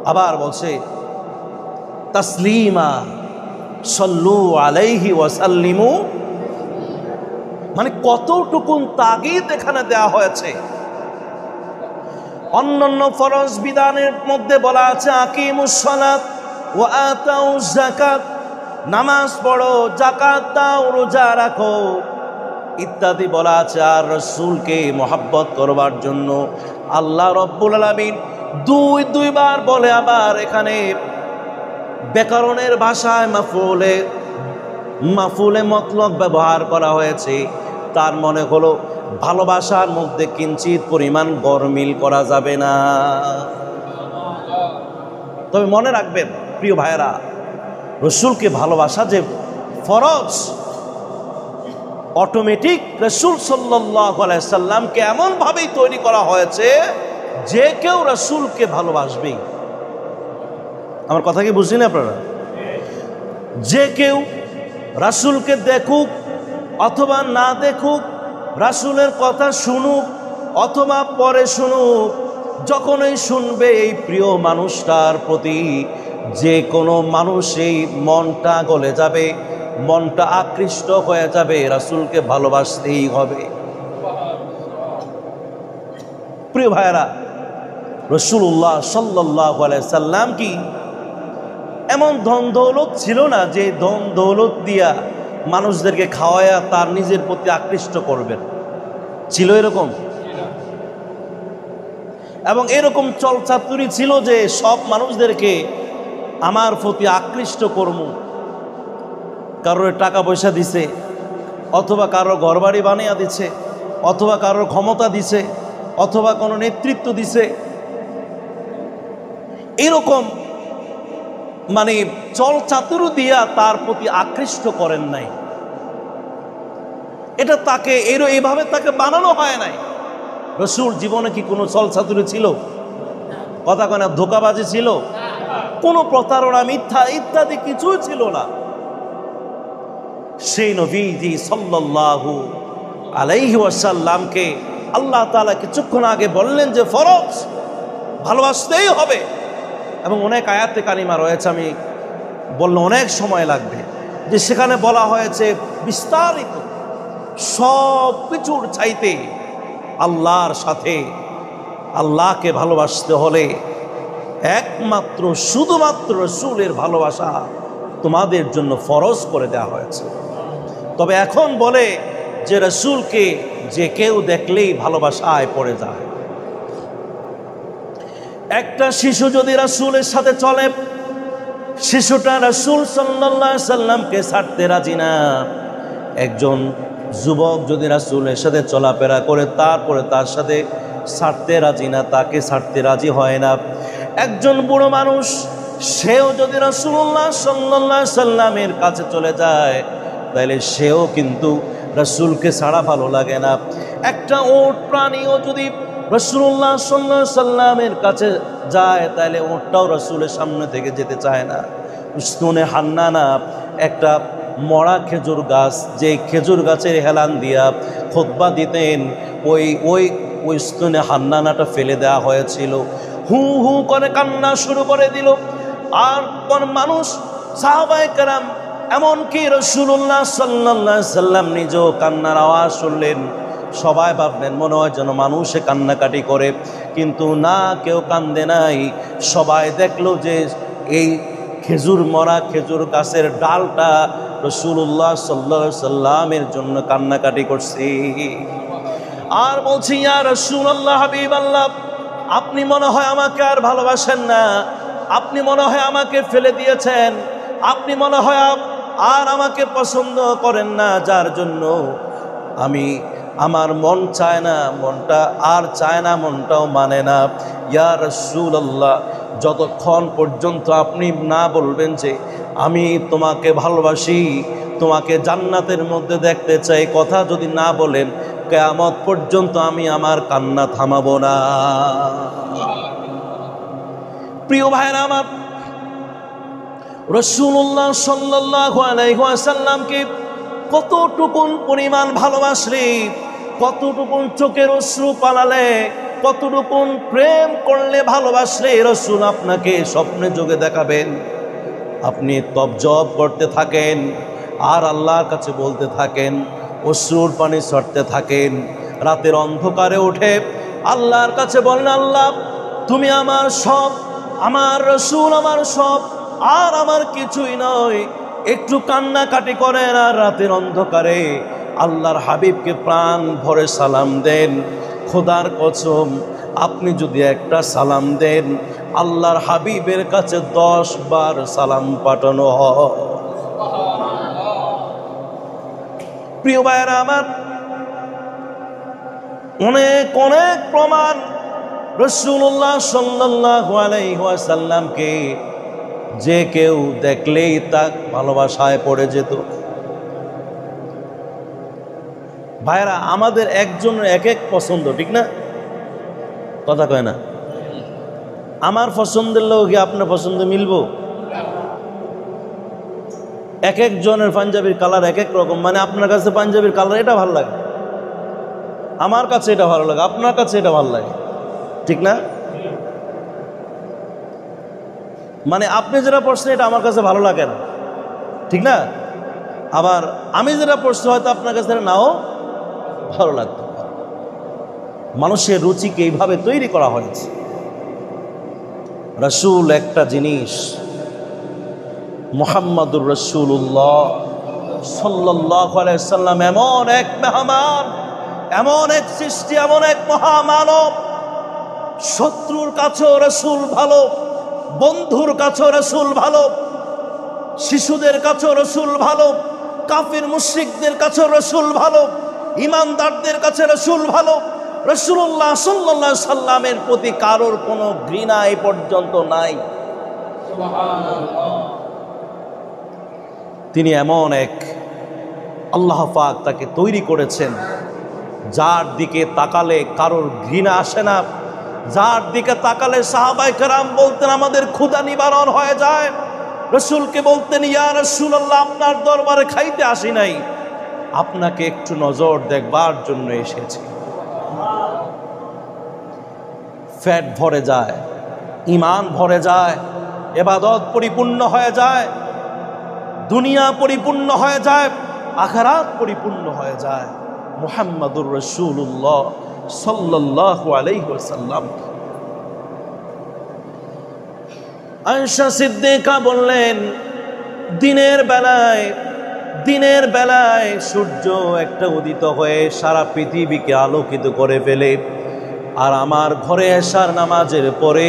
[SPEAKER 1] আবার বলছে তাসলিমা, সাল্লু আলাইহি ওয়া সাল্লিমু, মানে কতটুকুন তাগিদ এখানে দেওয়া হয়েছে। অন্যান্য ফরজ বিধানের মধ্যে বলা আছে আকিমুস সালাত ওয়া আতাউজ যাকাত, নামাজ পড়ো, যাকাত দাও, রোজা রাখো ইত্যাদি বলা আছে। আর রাসূলকে মহব্বত করবার জন্য আল্লাহ রব্বুল আলামিন দুইবার বলে। আবার এখানে ব্যাকরণের ভাষায় মাফুলে মতলব ব্যবহার করা হয়েছে, তার মনে হলো ভালোবাসার মধ্যে কিঞ্চিত পরিমাণ গরমিল করা যাবে না। তবে মনে রাখবেন প্রিয় ভাইয়েরা, রাসূলকে ভালোবাসা যে ফরজ, অটোমেটিক রাসূল সাল্লাল্লাহু আলাইহি সাল্লামকে এমনভাবেই তৈরি করা হয়েছে যে কেউ রাসূলকে ভালোবাসবেই। আমার কথা কি বুঝছেন আপনারা? যে কেউ রাসূলকে দেখুক অথবা না দেখুক, রাসূলের কথা শুনুক অথবা পরে শুনুক, যখনই শুনবে এই প্রিয় মানুষটার প্রতি যে কোনো মানুষই মনটা গলে যাবে, মনটা আকৃষ্ট হয়ে যাবে, রাসূলকে ভালোবাসতেই হবে। প্রিয় ভাইয়েরা, রাসূলুল্লাহ সাল্লাল্লাহু আলাইহি সাল্লাম কি এমন ধন দৌলত ছিল না যে ধন দৌলত দিয়া মানুষদেরকে খাওয়ায়া তার নিজের প্রতি আকৃষ্ট করবেন? ছিল এরকম? এবং এরকম চলচাতুরি ছিল যে সব মানুষদেরকে আমার প্রতি আকৃষ্ট করব, কারোর টাকা পয়সা দিছে অথবা কারোর ঘরবাড়ি বানিয়ে দিছে, অথবা কারোর ক্ষমতা দিছে, অথবা কোনো নেতৃত্ব দিছে, এরকম মানে চল চাতুরু দিয়া তার প্রতি আকৃষ্ট করেন নাই। এটা তাকে এইভাবে তাকে বানানো হয় নাই। রসুল জীবনে কি কোনো চল চাতুরি ছিল? কথা কয় না, ধোঁকাবাজি ছিল? কোনো প্রতারণা, মিথ্যা ইত্যাদি কিছুই ছিল না। সেই নবীজি সাল্লাল্লাহু আলাইহি ওয়াসাল্লামকে আল্লাহ তাআলা কিছুক্ষণ আগে বললেন যে ফরজ, ভালোবাসতেই হবে। এবং অনেক আয়াতে কারিমা রয়েছে, আমি বললে অনেক সময় লাগবে, যে সেখানে বলা হয়েছে বিস্তারিত সব কিছুর চাইতে আল্লাহর সাথে আল্লাহকে ভালোবাসতে হলে একমাত্র শুধুমাত্র রসুলের ভালোবাসা তোমাদের জন্য ফরজ করে দেওয়া হয়েছে। তবে এখন বলে যে রসুলকে যে কেউ দেখলেই ভালোবাসায় পড়ে যায়। একটা শিশু যদি রাসূলের সাথে চলে, শিশুটা রাসূল সাল্লাল্লাহু আলাইহি সাল্লামকে ছাড়তে রাজি না। একজন যুবক যদি রাসূলের সাথে চলাফেরা করে তারপরে তার সাথে ছাড়তে রাজি না, তাকে ছাড়তে রাজি হয় না। একজন বুড়ো মানুষ, সেও যদি রাসূলুল্লাহ সাল্লাল্লাহু আলাইহি সাল্লামের কাছে চলে যায়, তাহলে সেও কিন্তু রাসূলকে ছাড়া ভালো লাগে না। একটা ওট প্রাণীও যদি রাসূলুল্লাহ সাল্লাল্লাহু আলাইহি সাল্লামের কাছে যায়, তাহলে ওটটাও রাসূলের সামনে থেকে যেতে চায় না। উসতুনে হান্নানা একটা মরা খেজুর গাছ, যে খেজুর গাছের হেলান দিয়া খুতবা দিতেন, ওই উসতুনে হান্নানাটা ফেলে দেওয়া হয়েছিল। হু হু করে কান্না শুরু করে দিল। আর কোন মানুষ, সাহাবায়ে কেরাম, এমনকি রাসূলুল্লাহ সাল্লাল্লাহু আলাইহি সাল্লাম নিজেও কান্নার আওয়াজ শুনলেন। সবাই ভাবলেন মনে হয় যেন মানুষে কান্নাকাটি করে, কিন্তু না, কেউ কান্দে নাই। সবাই দেখলো যে এই মরা খেজুর গাছের ডালটা রাসূলুল্লাহ সাল্লাল্লাহু আলাইহি সাল্লামের জন্য কান্নাকাটি করছে। আর বলছি, ইয়া রাসূলুল্লাহ, হাবিবাল্লাহ, আপনি মনে হয় আমাকে আর ভালোবাসেন না, আপনি মনে হয় আমাকে ফেলে দিয়েছেন, আপনি মনে হয় আর আমাকে পছন্দ করেন না, যার জন্য আমার মন চায় না, মনটা আর চায় না, মনটাও মানে না। ইয়া রাসূলুল্লাহ, যতক্ষণ পর্যন্ত আপনি না বলবেন যে আমি তোমাকে ভালোবাসি, তোমাকে জান্নাতের মধ্যে দেখতে চাই, কথা যদি না বলেন, কিয়ামত পর্যন্ত আমি আমার কান্না থামাবো না। প্রিয় ভাইরা আমার, রাসূলুল্লাহ সাল্লাল্লাহু আলাইহি ওয়াসাল্লামকে কতটুকুন পরিমাণ ভালোবাসলে, কতটুকুন চোখের অশ্রু পালালে, কতটুকুন প্রেম করলে, ভালোবাসলে রাসূল আপনাকে স্বপ্নে যোগে দেখাবেন। আপনি তবজব করতে থাকেন আর আল্লাহর কাছে বলতে থাকেন, অশ্রুর পানি ছড়তে থাকেন। রাতের অন্ধকারে উঠে আল্লাহর কাছে বলেন, আল্লাহ তুমি আমার সব, আমার রাসূল আমার সব, আর আমার কিছুই নয়। একটু কান্নাকাটি করেন আর রাতের অন্ধকারে আল্লাহর হাবিবকে প্রাণ ভরে সালাম দেন। খোদার কসম, আপনি যদি একটা সালাম দেন, আল্লাহর হাবিবের কাছে 10 বার সালাম পাঠানো হয়। প্রিয় ভাইরা আমার, অনেক অনেক প্রমাণ রাসূলুল্লাহ সাল্লাল্লাহু আলাইহি ওয়াসাল্লামকে যে কেউ দেখলেই তার ভালোবাসায় পড়ে যেত। ভাইরা, আমাদের একজনের এক এক পছন্দ, ঠিক না? কথা কয় না? আমার পছন্দের লোক কি আপনার পছন্দ মিলবো? এক একজনের পাঞ্জাবির কালার এক এক রকম। মানে আপনার কাছে পাঞ্জাবির কালার এটা ভালো লাগে, আমার কাছে এটা ভালো লাগে, আপনার কাছে এটা ভালো লাগে, ঠিক না? মানে আপনি যেটা পড়ছেন এটা আমার কাছে ভালো লাগে না, ঠিক না? আবার আমি যেটা পড়ছি হয়তো আপনার কাছে নাও ভালো লাগতো। মানুষের রুচিকে এইভাবে তৈরি করা হয়েছে। রাসূল একটা জিনিস, মুহাম্মাদুর রাসূলুল্লাহ সাল্লাল্লাহু আলাইহি সাল্লাম এমন এক মেহমান, এমন এক সৃষ্টি, এমন এক মহামানব। শত্রুর কাছেও রাসূল ভালো, বন্ধুর কাছেও রাসূল ভালো, শিশুদের কাছেও রাসূল ভালো, কাফির মুশরিকদের কাছে রাসূল ভালো, ঈমানদারদের কাছে রাসূল ভালো। রাসূলুল্লাহ সাল্লাল্লাহু আলাইহি সাল্লামের প্রতি কারোর কোনো ঘৃণা এই পর্যন্ত নাই। তিনি এমন এক আল্লাহ পাক তাকে তৈরি করেছেন, যার দিকে তাকালে কারোর ঘৃণা আসে না, যার দিকে তাকালে সাহাবায়ে কেরাম বলতেন আমাদের ক্ষুধা নিবারণ হয়ে যায়। রাসূলকে বলতেন ইয়া রাসূলুল্লাহ, আপনার দরবারে খাইতে আসি নাই, আপনাকে একটু নজর দেখবার জন্য এসেছি। ফ্যাট ভরে যায়, ঈমান ভরে যায়, ইবাদত পরিপূর্ণ হয়ে যায়, দুনিয়া পরিপূর্ণ হয়ে যায়, আখিরাত পরিপূর্ণ হয়ে যায়। মুহাম্মাদুর রাসূলুল্লাহ সাল্লাল্লাহু আলাইহি ওয়াসাল্লাম। আয়েশা সিদ্দিকা বললেন, দিনের বেলায় সূর্য একটা উদিত হয়ে সারা পৃথিবীকে আলোকিত করে ফেলে, আর আমার ঘরে এশার নামাজের পরে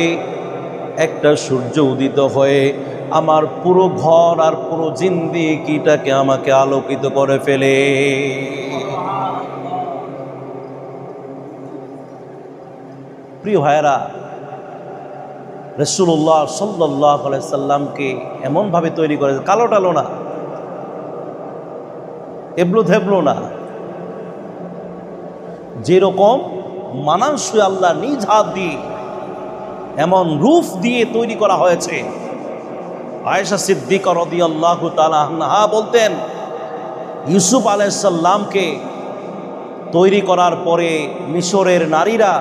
[SPEAKER 1] একটা সূর্য উদিত হয়ে আমার পুরো ঘর আর পুরো জিন্দেগিটাকে আমাকে আলোকিত করে ফেলে। প্রিয় ভাইরা, রাসূলুল্লাহ সাল্লাল্লাহু আলাইহি সাল্লামকে এমনভাবে তৈরি করেছে, কালো টালো না, এবলো থেবলো না, যেরকম মানানসই আল্লাহ নিজ হাত দিয়ে এমন রূপ দিয়ে তৈরি করা হয়েছে। আয়েশা সিদ্দিকা রাদিয়াল্লাহু তাআলা আনহা বলতেন, ইউসুফ আলাইহিস সালামকে তৈরি করার পরে মিশরের নারীরা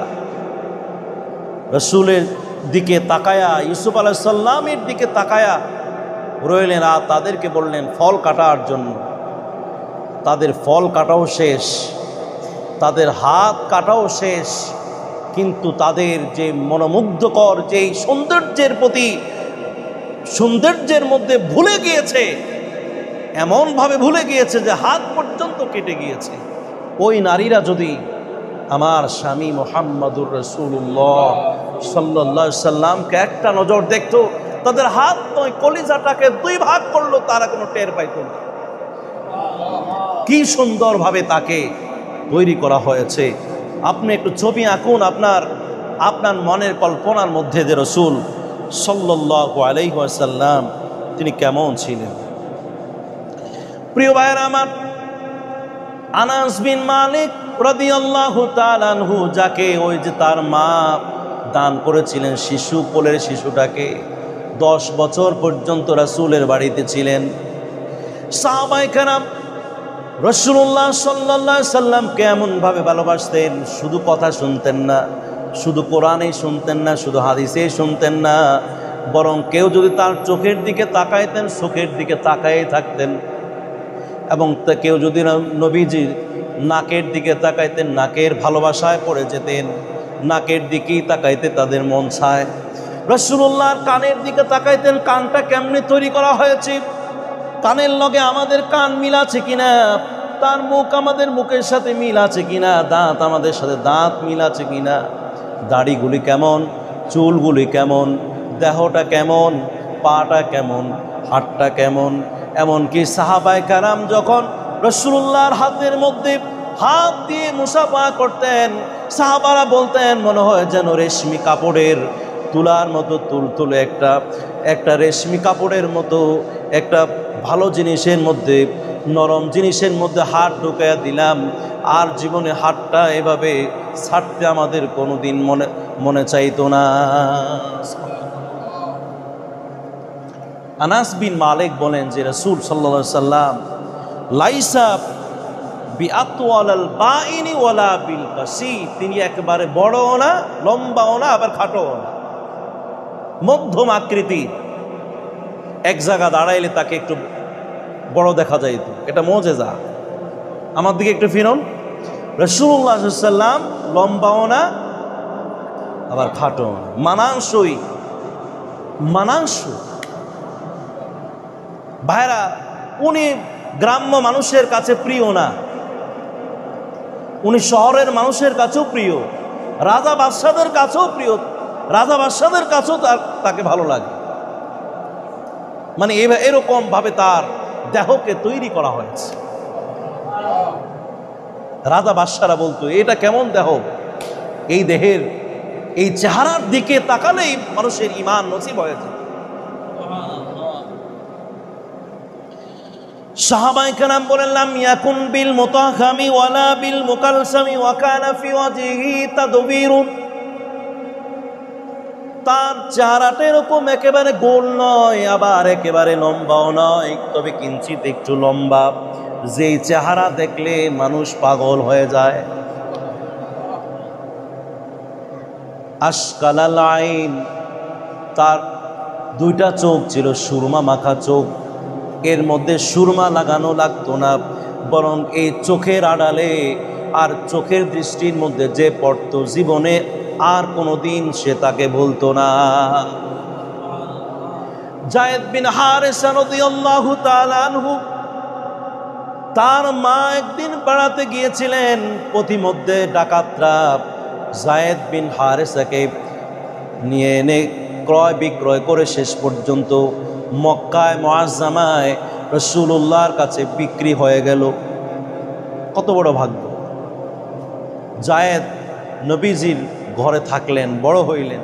[SPEAKER 1] রাসূলের দিকে তাকায়া, ইউসুফ আলাইহিস সালামের দিকে তাকায়া রইলেন, আর তাদেরকে বললেন ফল কাটার জন্য। তাদের ফল কাটাও শেষ, তাদের হাত কাটাও শেষ, কিন্তু তাদের যে মনোমুগ্ধকর যেই সৌন্দর্যের মধ্যে ভুলে গিয়েছে, এমনভাবে ভুলে গিয়েছে যে হাত পর্যন্ত কেটে গিয়েছে। ওই নারীরা যদি আমার স্বামী মুহাম্মাদুর রাসূলুল্লাহ সাল্লাল্লাহু আলাইহি সাল্লামকে একটা নজর দেখতো, তাদের হাত নয় কলিজাটাকে দুই ভাগ করলো, তারা কোনো টের পাইত না। কি সুন্দরভাবে তাকে তৈরি করা হয়েছে। আপনি একটু ছবি আঁকুন আপনার মনের কল্পনার মধ্যে যে রাসূল সাল্লাল্লাহু আলাইহি ওয়াসাল্লাম তিনি কেমন ছিলেন। প্রিয় ভাইরা আমার, আনাস বিন মালিক রাদিয়াল্লাহু তাআলা আনহু, যাকে ওই যে তার মা দান করেছিলেন কোলের শিশুটাকে, 10 বছর পর্যন্ত রাসূলের বাড়িতে ছিলেন। সাহাবায়ে কেরাম রাসূলুল্লাহ সাল্লাল্লাহু আলাইহি সাল্লামকে এমনভাবে ভালোবাসতেন, শুধু কথা শুনতেন না, শুধু কোরআনেই শুনতেন না, শুধু হাদিসেই শুনতেন না, বরং কেউ যদি তার চোখের দিকে তাকাইতেন, চোখের দিকে তাকাই থাকতেন, এবং কেউ যদি নবীজির নাকের দিকে তাকাইতেন, নাকের ভালোবাসায় পড়ে যেতেন, নাকের দিকেই তাকাইতে তাদের মন চায়। রাসূলুল্লাহর কানের দিকে তাকাইতেন, কানটা কেমনে তৈরি করা হয়েছে, কানের লগে আমাদের কান মিল আছে কিনা, তার মুখ আমাদের মুখের সাথে মিল আছে কিনা, দাঁত আমাদের সাথে দাঁত মিল আছে কিনা, দাড়িগুলি কেমন, চুলগুলি কেমন, দেহটা কেমন, পাটা কেমন, হাতটা কেমন। এমনকি সাহাবায়ে কেরাম যখন রাসূলুল্লাহর হাতের মধ্যে হাত দিয়ে মুসাফা করতেন, সাহাবারা বলতেন মনে হয় যেন রেশমি কাপড়ের তুলার মতো তুলতুলে একটা রেশমি কাপড়ের মতো একটা ভালো জিনিসের মধ্যে, নরম জিনিসের মধ্যে হাত ঢুকাইয়া দিলাম, আর জীবনে হাতটা এভাবে ছাড়তে আমাদের কোনোদিন মনে চাইতো না। আনাস বিন মালিক বলেন যে রাসূল সাল্লাল্লাহু আলাইহি সাল্লাম লাইসা বিআতওয়ালাল বাইনি ওয়ালা বিল কাসি, তিনি একেবারে বড়ও না, লম্বাও না, আবার খাটোও না, মধ্যম আকৃতি। এক জায়গা দাঁড়াইলে তাকে একটু বড় দেখা যাইত, এটা মুজিজা। আমার দিকে একটু ফিরুন, রাসূলুল্লাহ সাল্লাল্লাহু আলাইহি সাল্লাম লম্বাও না, আবার খাটো না, মানানসই। ভাইরা, উনি গ্রাম্য মানুষের কাছে প্রিয় না, উনি শহরের মানুষের কাছেও প্রিয়, রাজা বাদশাদের কাছেও প্রিয়, রাজা বাদশাদের কাছেও তাকে ভালো লাগে। মানে এরকম ভাবে তার দেহকে তৈরি করা হয়েছে। রাজা বাদশারা বলতো, এটা কেমন দেহ? এই দেহের এই চেহারার দিকে তাকালেই মানুষের ঈমান নসিব হয়েছে। সাহাবায়ে কেরাম বলেন, লাম ইয়াকুন বিল মুতাখামি ওয়ালা বিল মুকালসামি ওয়া কানা ফি ওয়াজহিহি তাদবীরুন। তার চেহারাটা এরকম একেবারে গোল নয়, আবার একেবারে লম্বাও নয়, তবে কিঞ্চিত একটু লম্বা, যেই চেহারা দেখলে মানুষ পাগল হয়ে যায়। আশকালাল আইন, তার দুইটা চোখ ছিল সুরমা মাখা চোখ, এর মধ্যে সুরমা লাগানো লাগতো না, বরং এই চোখের আড়ালে আর চোখের দৃষ্টির মধ্যে যে পড়তো, জীবনে আর কোনোদিন সে তাকে বলতো না। যায়েদ বিন হারেসা রাদিয়াল্লাহু তাআলা আনহু, তার মা একদিন বেড়াতে গিয়েছিলেন, পথিমধ্যে ডাকাতরা যায়েদ বিন হারেসাকে নিয়ে এনে ক্রয় বিক্রয় করে শেষ পর্যন্ত মক্কায় মুআজ্জামায় রাসূলুল্লাহর কাছে বিক্রি হয়ে গেল। কত বড় ভাগ্য! যায়েদ নবীজির ঘরে থাকলেন, বড় হইলেন।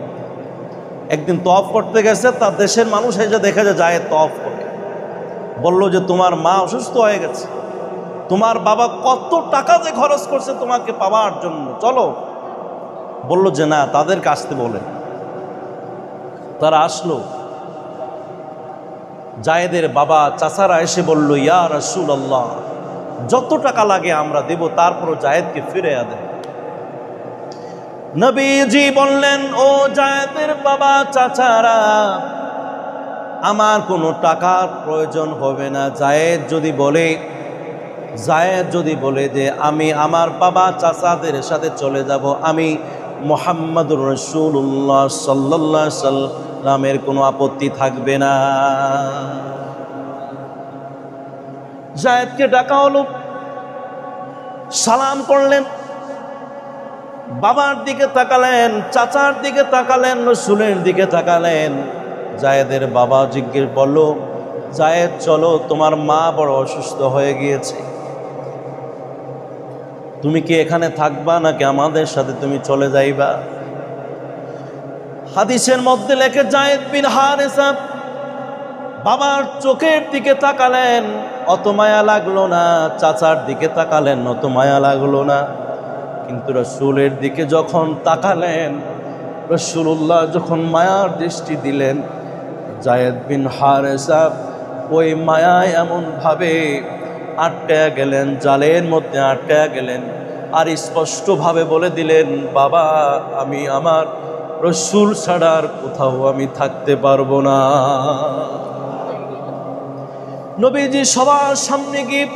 [SPEAKER 1] একদিন তওয়াফ করতে গেছে, তার দেশের মানুষ এসে দেখে যে যায়েদ তওয়াফ করে। বলল যে, তোমার মা অসুস্থ হয়ে গেছে, তোমার বাবা কত টাকা যে খরচ করছে তোমাকে পাওয়ার জন্য, চলো। বলল যে না, তাদেরকে আসতে বলেন। তারা আসলো। যায়েদের বাবা চাচারা এসে বলল, ইয়া রাসূলুল্লাহ, যত টাকা লাগে আমরা দেব, তারপরও যায়েদকে ফিরে দেন। নবীজি বললেন, ও যায়েদের বাবা চাচারা, আমার কোনো টাকার প্রয়োজন হবে না। যায়েদ যদি বলে যে আমি আমার বাবা চাচাদের সাথে চলে যাব, আমি মুহাম্মাদুর রাসূলুল্লাহ সাল্লাল্লাহু আলাইহি সাল্লামের কোনো আপত্তি থাকবে না। যায়েদকে ডাকা হলো, সালাম করলেন, বাবার দিকে তাকালেন, চাচার দিকে তাকালেন, রাসূলের দিকে তাকালেন। যায়েদের বাবা জিজ্ঞেস বলল, যায়েদ চলো, তোমার মা বড় অসুস্থ হয়ে গিয়েছে, তুমি কি এখানে থাকবা নাকি আমাদের সাথে তুমি চলে যাইবা? হাদিসের মধ্যে লেখে, যায়েদ বিন হারেসা বাবার চোখের দিকে তাকালেন, অত মায়া লাগলো না, চাচার দিকে তাকালেন, অত মায়া লাগলো না। কিন্তু রাসূলের দিকে যখন তাকালেন, রাসূলুল্লাহ যখন মায়ার দৃষ্টি দিলেন, যায়েদ বিন হারেসা ওই মায়ায় এমনভাবে আটকায়া গেলেন, জালের মধ্যে আটকায়া গেলেন, আর স্পষ্টভাবে বলে দিলেন, বাবা, আমি আমার রাসূল ছাড়ার কোথাও আমি থাকতে পারবো না। নবীজি সবার সামনে গিয়ে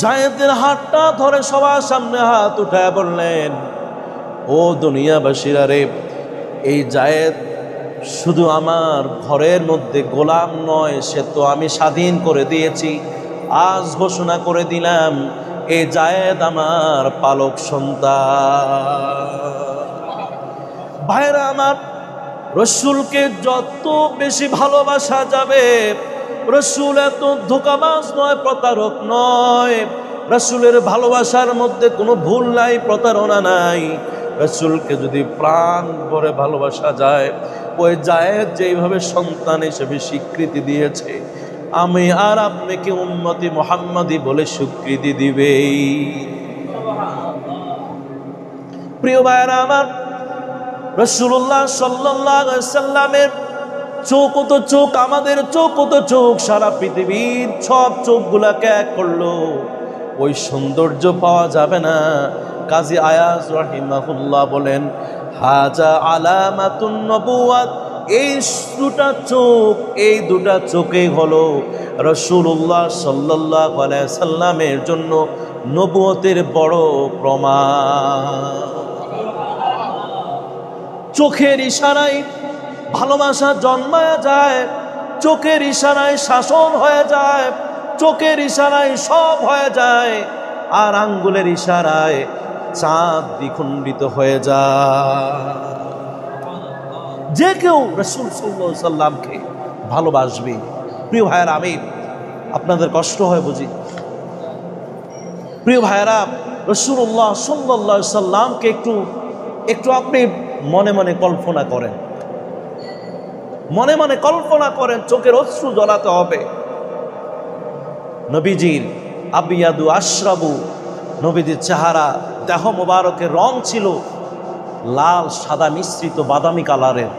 [SPEAKER 1] যায়েদের হাতটা ধরে সবার সামনে হাত উঠায় বললেন, ও দুনিয়াবাসীরা রে, এই যায়েদ শুধু আমার ঘরের মধ্যে গোলাম নয়, সে তো আমি স্বাধীন করে দিয়েছি। আজ ঘোষণা করে দিলাম, এই যায়েদ আমার পালক সন্তান। ভাইরা আমার, রাসূলকে যত বেশি ভালোবাসা যাবে, রাসূল এত ধোঁকাবাজ নয়, প্রতারক নয়। রাসূলের ভালোবাসার মধ্যে কোনো ভুল নাই, প্রতারণা নাই। রাসূলকে যদি প্রাণ ভরে ভালোবাসা যায়, ওই যায়েদ যেইভাবে সন্তান হিসেবে স্বীকৃতি দিয়েছে, আমি আর আপনাকে উম্মতি মুহাম্মাদি বলে স্বীকৃতি দিবেই। প্রিয় ভাইরা আমার, রাসূলুল্লাহ সাল্লাল্লাহু আলাইহি ওয়াসাল্লামের চোখ তো চোখ, আমাদের চোখ তো চোখ, সারা পৃথিবীর সব চোখগুলাকে এক করলো, ওই সৌন্দর্য পাওয়া যাবে না। কাজী আয়াজ রাহিমাহুল্লাহ বলেন, হাজা আলামাতুন নবুওয়াত, এই দুটা চোখে হলো রাসূলুল্লাহ সাল্লাল্লাহু আলাইহি সাল্লামের জন্য নবুয়তের বড় প্রমাণ। চোখের ইশারায় ভালোবাসা জন্মায়া যায়, চোখের ইশারায় শাসন হয়ে যায়, চোখের ইশারায় সব হয়ে যায়, আর আঙ্গুলের ইশারায় চাঁদ দ্বিখণ্ডিত হয়ে যায়। যে কেউ রাসূল সাল্লাল্লাহু আলাইহি সাল্লামকে ভালোবাসবে। প্রিয় ভাইয়ের, আমি আপনাদের কষ্ট হয় বুঝি। প্রিয় ভাইরা, রাসূলুল্লাহ সাল্লাল্লাহু আলাইহি সাল্লামকে একটু আপনি মনে মনে কল্পনা করেন, মনে মনে কল্পনা করেন, চোখের অশ্রু জ্বলাতে হবে। নবীজির আবিয়াদু আশরাবু, নবীজির চেহারা, দেহ মোবারকের রং ছিল লাল সাদা মিশ্রিত বাদামি কালারের,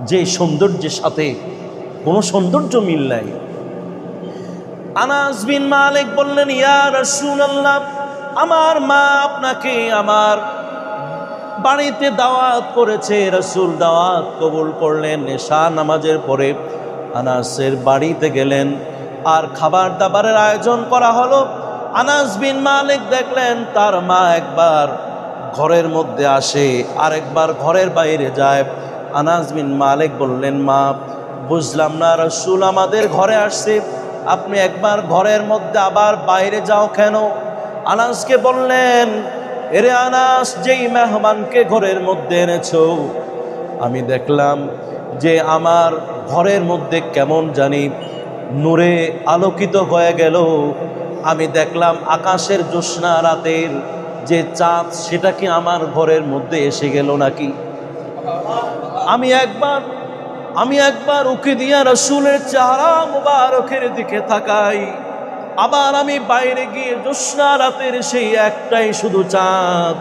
[SPEAKER 1] যে সৌন্দর্যের সাথে কোনো সৌন্দর্য মিল নাই। আনাস বিন মালিক বললেন, ইয়া রাসূলুল্লাহ, আমার মা আপনাকে আমার বাড়িতে দাওয়াত করেছে। রাসূল দাওয়াত কবুল করলেন। এশা নামাজের পরে আনাসের বাড়িতে গেলেন, আর খাবার দাবারের আয়োজন করা হলো। আনাস বিন মালিক দেখলেন তার মা একবার ঘরের মধ্যে আসে, আরেকবার ঘরের বাইরে যায়। আনাস বিন মালিক বললেন, মা, বুঝলাম না, রাসূল আমাদের ঘরে আসছে, আপনি একবার ঘরের মধ্যে আবার বাইরে যাও কেন? আনাসকে বললেন, এরে আনাস, যেই মেহমানকে ঘরের মধ্যে এনেছো, আমি দেখলাম যে আমার ঘরের মধ্যে কেমন জানি নূরে আলোকিত হয়ে গেল। আমি দেখলাম আকাশের জ্যোৎস্না রাতের যে চাঁদ, সেটা কি আমার ঘরের মধ্যে এসে গেল নাকি? আমি একবার উকি দিয়া রাসূলের চেহারা মুবারকের দিকে তাকাই, আবার আমি বাইরে গিয়ে জ্যোৎস্না রাতের সেই একটাই শুধু চাঁদ,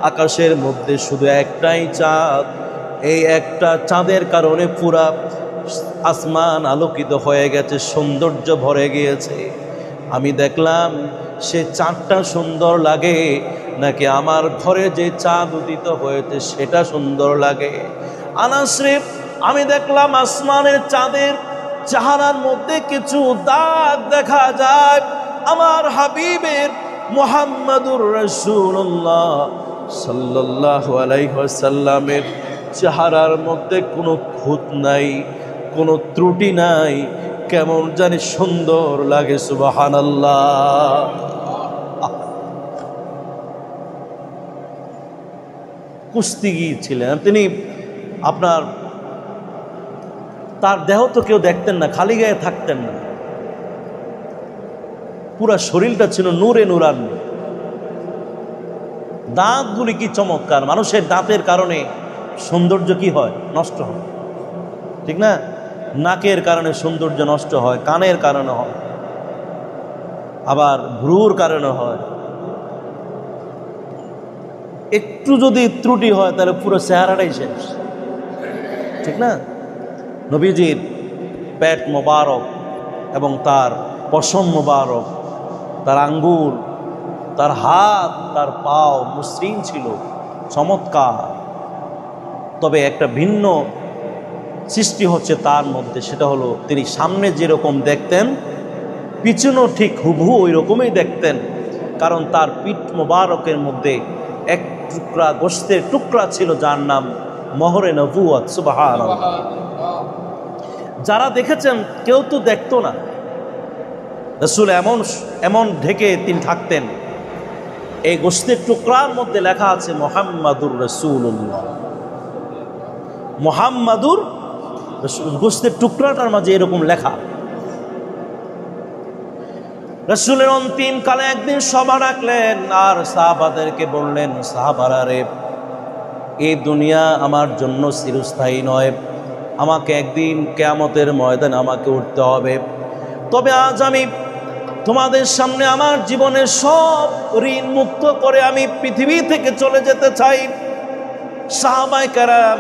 [SPEAKER 1] আকাশের মধ্যে শুধু একটাই চাঁদ। এই একটা চাঁদের কারণে পুরা আসমান আলোকিত হয়ে গেছে, সৌন্দর্য ভরে গিয়েছে। আমি দেখলাম সে চাঁদটা সুন্দর লাগে নাকি আমার ঘরে যে চাঁদ উদিত হয়েছে সেটা সুন্দর লাগে? আনাস রে, আমি দেখলাম আসমানের চাঁদের চেহারার মধ্যে কিছু দাগ দেখা যায়। আমার হাবিবের মুহাম্মাদুর রাসূলুল্লাহ সাল্লাল্লাহু আলাইহি ওয়াসাল্লামের চেহারার মধ্যে কোনো খুঁত নাই, কোনো ত্রুটি নাই, কেমন জানি সুন্দর লাগে। সুবহানাল্লাহ। কুস্তিগীর ছিলেন তিনি, আপনার তার দেহ তো কেউ দেখতেন না, খালি গায়ে থাকতেন না, পুরা শরীরটা ছিল নূরে নূরান্নি। দাঁতগুলি কি চমৎকার! মানুষের দাঁতের কারণে সৌন্দর্য কি হয়? নষ্ট হয়, ঠিক না? নাকের কারণে সৌন্দর্য নষ্ট হয়, কানের কারণে হয়, আবার ভ্রুর কারণে হয়। একটু যদি ত্রুটি হয় তাহলে পুরো চেহারাটাই শেষ, ঠিক না? নবীজির পেট মোবারক এবং তার পশম মোবারক, তার আঙ্গুল, তার হাত, তার পাও মসৃণ ছিল, চমৎকার। তবে একটা ভিন্ন সৃষ্টি হচ্ছে তার মধ্যে, সেটা হলো তিনি সামনে যেরকম দেখতেন পিছনেও ঠিক হুবহু ওই রকমই দেখতেন, কারণ তার পিঠ মোবারকের মধ্যে এক টুকরা গোশতের টুকরা ছিল যার নাম মোহরে নবুয়ত। সুবহানাল্লাহ। যারা দেখেছেন কেউ তো দেখতো না, রাসূল এমন ঢেকে তিনি থাকতেন। এই গোশতের টুকরার মধ্যে লেখা আছে মুহাম্মাদুর রাসূলুল্লাহ। মুহাম্মাদুর রাসূল, গোশতের টুকরাটার মাঝে এরকম লেখা। রাসূলের অন্তিম কালে একদিন সভা ডাকলেন আর সাহাবাদেরকে বললেন, সাহাবারা রে, এই দুনিয়া আমার জন্য চিরস্থায়ী নয়, আমাকে একদিন কিয়ামতের ময়দানে আমাকে উঠতে হবে। তবে আজ আমি তোমাদের সামনে আমার জীবনের সব ঋণ মুক্ত করে আমি পৃথিবী থেকে চলে যেতে চাই। সাহাবায়ে কেরাম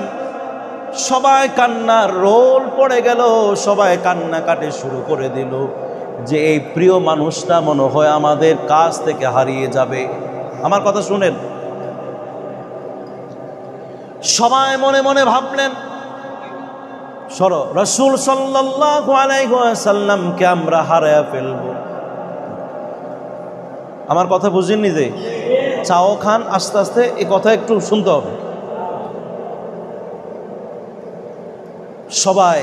[SPEAKER 1] সবাই কান্নার রোল পড়ে গেল, সবাই কান্নাকাটি শুরু করে দিল যে এই প্রিয় মানুষটা মনে হয় আমাদের কাছ থেকে হারিয়ে যাবে। আমার কথা শুনেন, সবাই মনে মনে ভাবলেন, রাসূল সাল্লাল্লাহু আলাইহি ওয়াসাল্লামকে আমরা হারিয়ে ফেলব। আমার কথা বুঝেননি? যে চাও খান, আস্তে আস্তে এই কথা একটু শুনতে হবে। সবাই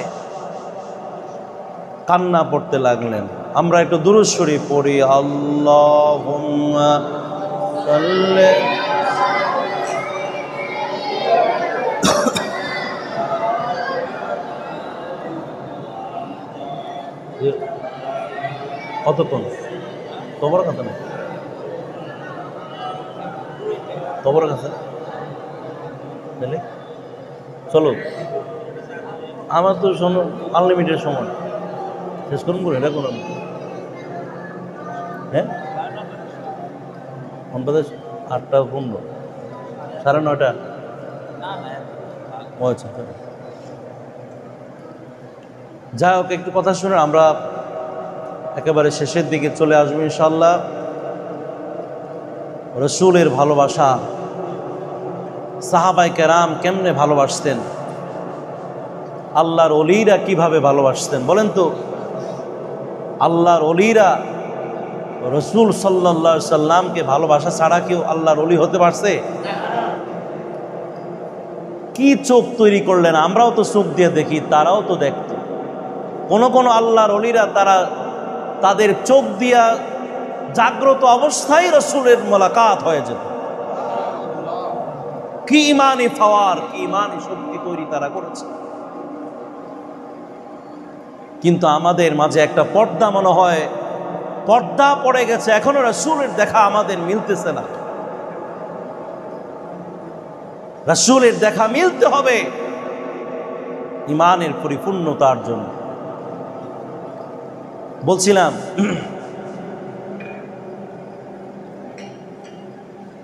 [SPEAKER 1] কান্না পড়তে লাগলেন। আমরা একটু দুরূদ শরীফ পড়ি। আল্লাহুম্মা সাল্লি কতক্ষণ? তোমার কথা না, তোমার কাছে তাহলে চলো, আমার তো আনলিমিটেড সময় শেষ করুন করে এটা করুন। হ্যাঁ, আমাদের 8:15, 9:30। ও আচ্ছা, যাই হোক, একটু কথা শুনে আমরা একেবারে শেষের দিকে চলে আসবো ইনশাল্লাহ। রসুলের ভালোবাসা, সাহাবায়ে কেরাম কেমনে ভালোবাসতেন, আল্লাহর ওলিরা কিভাবে ভালোবাসতেন বলেন তো? আল্লাহর ওলিরা রসুল সাল্লাল্লাহু আলাইহি সাল্লামকে ভালোবাসা ছাড়া কেউ আল্লাহর ওলি হতে পারছে? কি চোখ তৈরি করলেন! আমরাও তো চোখ দিয়ে দেখি, তারাও তো দেখত। কোন আল্লাহর ওলিরা তাদের চোখ দিয়া জাগ্রত অবস্থায় রসুলের মোলাকাত হয়ে যেত। কি ইমানি পাওয়ার, কি ইমানি শক্তি তৈরি তারা করেছে। কিন্তু আমাদের মাঝে একটা পর্দা, মনে হয় পর্দা পড়ে গেছে, এখনো রসুলের দেখা আমাদের মিলতেছে না। রসুলের দেখা মিলতে হবে ইমানের পরিপূর্ণতার জন্য। বলছিলাম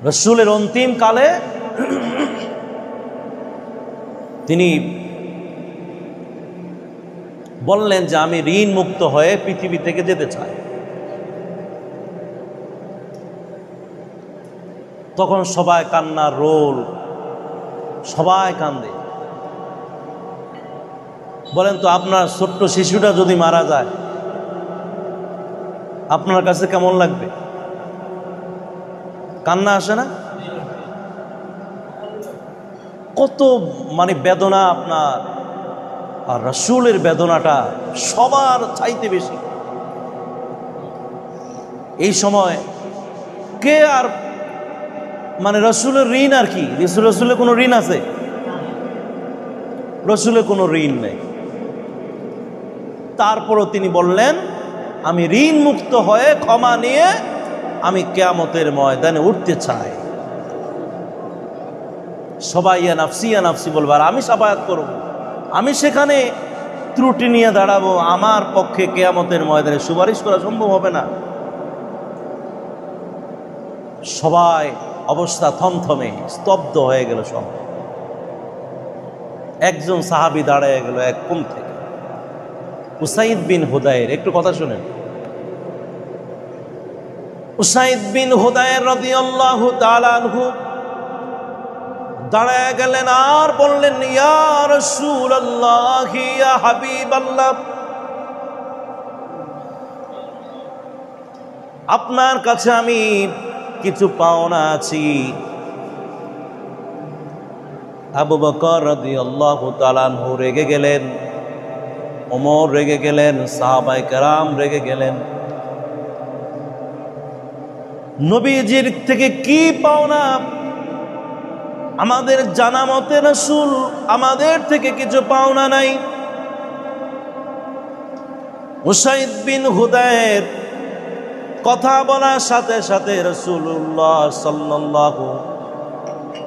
[SPEAKER 1] রসুলের অন্তিম কালে তিনি বললেন যে আমি ঋণ মুক্ত হয়ে পৃথিবী থেকে যেতে চাই। তখন সবাই কান্নার রোল, সবাই কান্দে। বলেন তো, আপনার ছোট্ট শিশুটা যদি মারা যায় আপনার কাছে কেমন লাগবে? কান্না আসে না? কত বেদনা আপনার। আর রসুলের বেদনাটা সবার চাইতে বেশি। এই সময় কে আর রসুলের ঋণ আর কি? রসুলের কোনো ঋণ আছে? রসুলের কোনো ঋণ নেই। তারপরও তিনি বললেন আমি ঋণ মুক্ত হয়ে ক্ষমা নিয়ে আমি কিয়ামতের ময়দানে উঠতে চাই। সবাই ইয়া নাফসি বলবে, আর আমি সাফায়াত করব, আমি সেখানে ত্রুটি নিয়ে দাঁড়াবো, আমার পক্ষে কিয়ামতের ময়দানে সুপারিশ করা সম্ভব হবে না। সবাই অবস্থা থমথমে, স্তব্ধ হয়ে গেল সব। একজন সাহাবী দাঁড়িয়ে গেল এক কোণ থেকে, উসাইদ বিন হুদায়ের। একটু কথা শুনেন। উসাইদ বিন হুদায়ের রাদিয়াল্লাহু তাআলা আনহু দাঁড়ায় গেলেন আর বললেন, ইয়া রাসূলুল্লাহ, ইয়া হাবিবাল্লাহ, আপনার কাছে আমি কিছু পাওনা আছি। আবু বকর রাদিয়াল্লাহু তাআলা আনহু রেগে গেলেন, ওমর রেগে গেলেন, সাহাবায়ে কেরাম রেগে গেলেন। নবীজির থেকে কি পাওনা? আমাদের জানা মতে রাসূল আমাদের থেকে কিছু পাওনা নাই। উসাইদ বিন হুদায়ের কথা বলার সাথে সাথে রাসূলুল্লাহ সাল্লাল্লাহু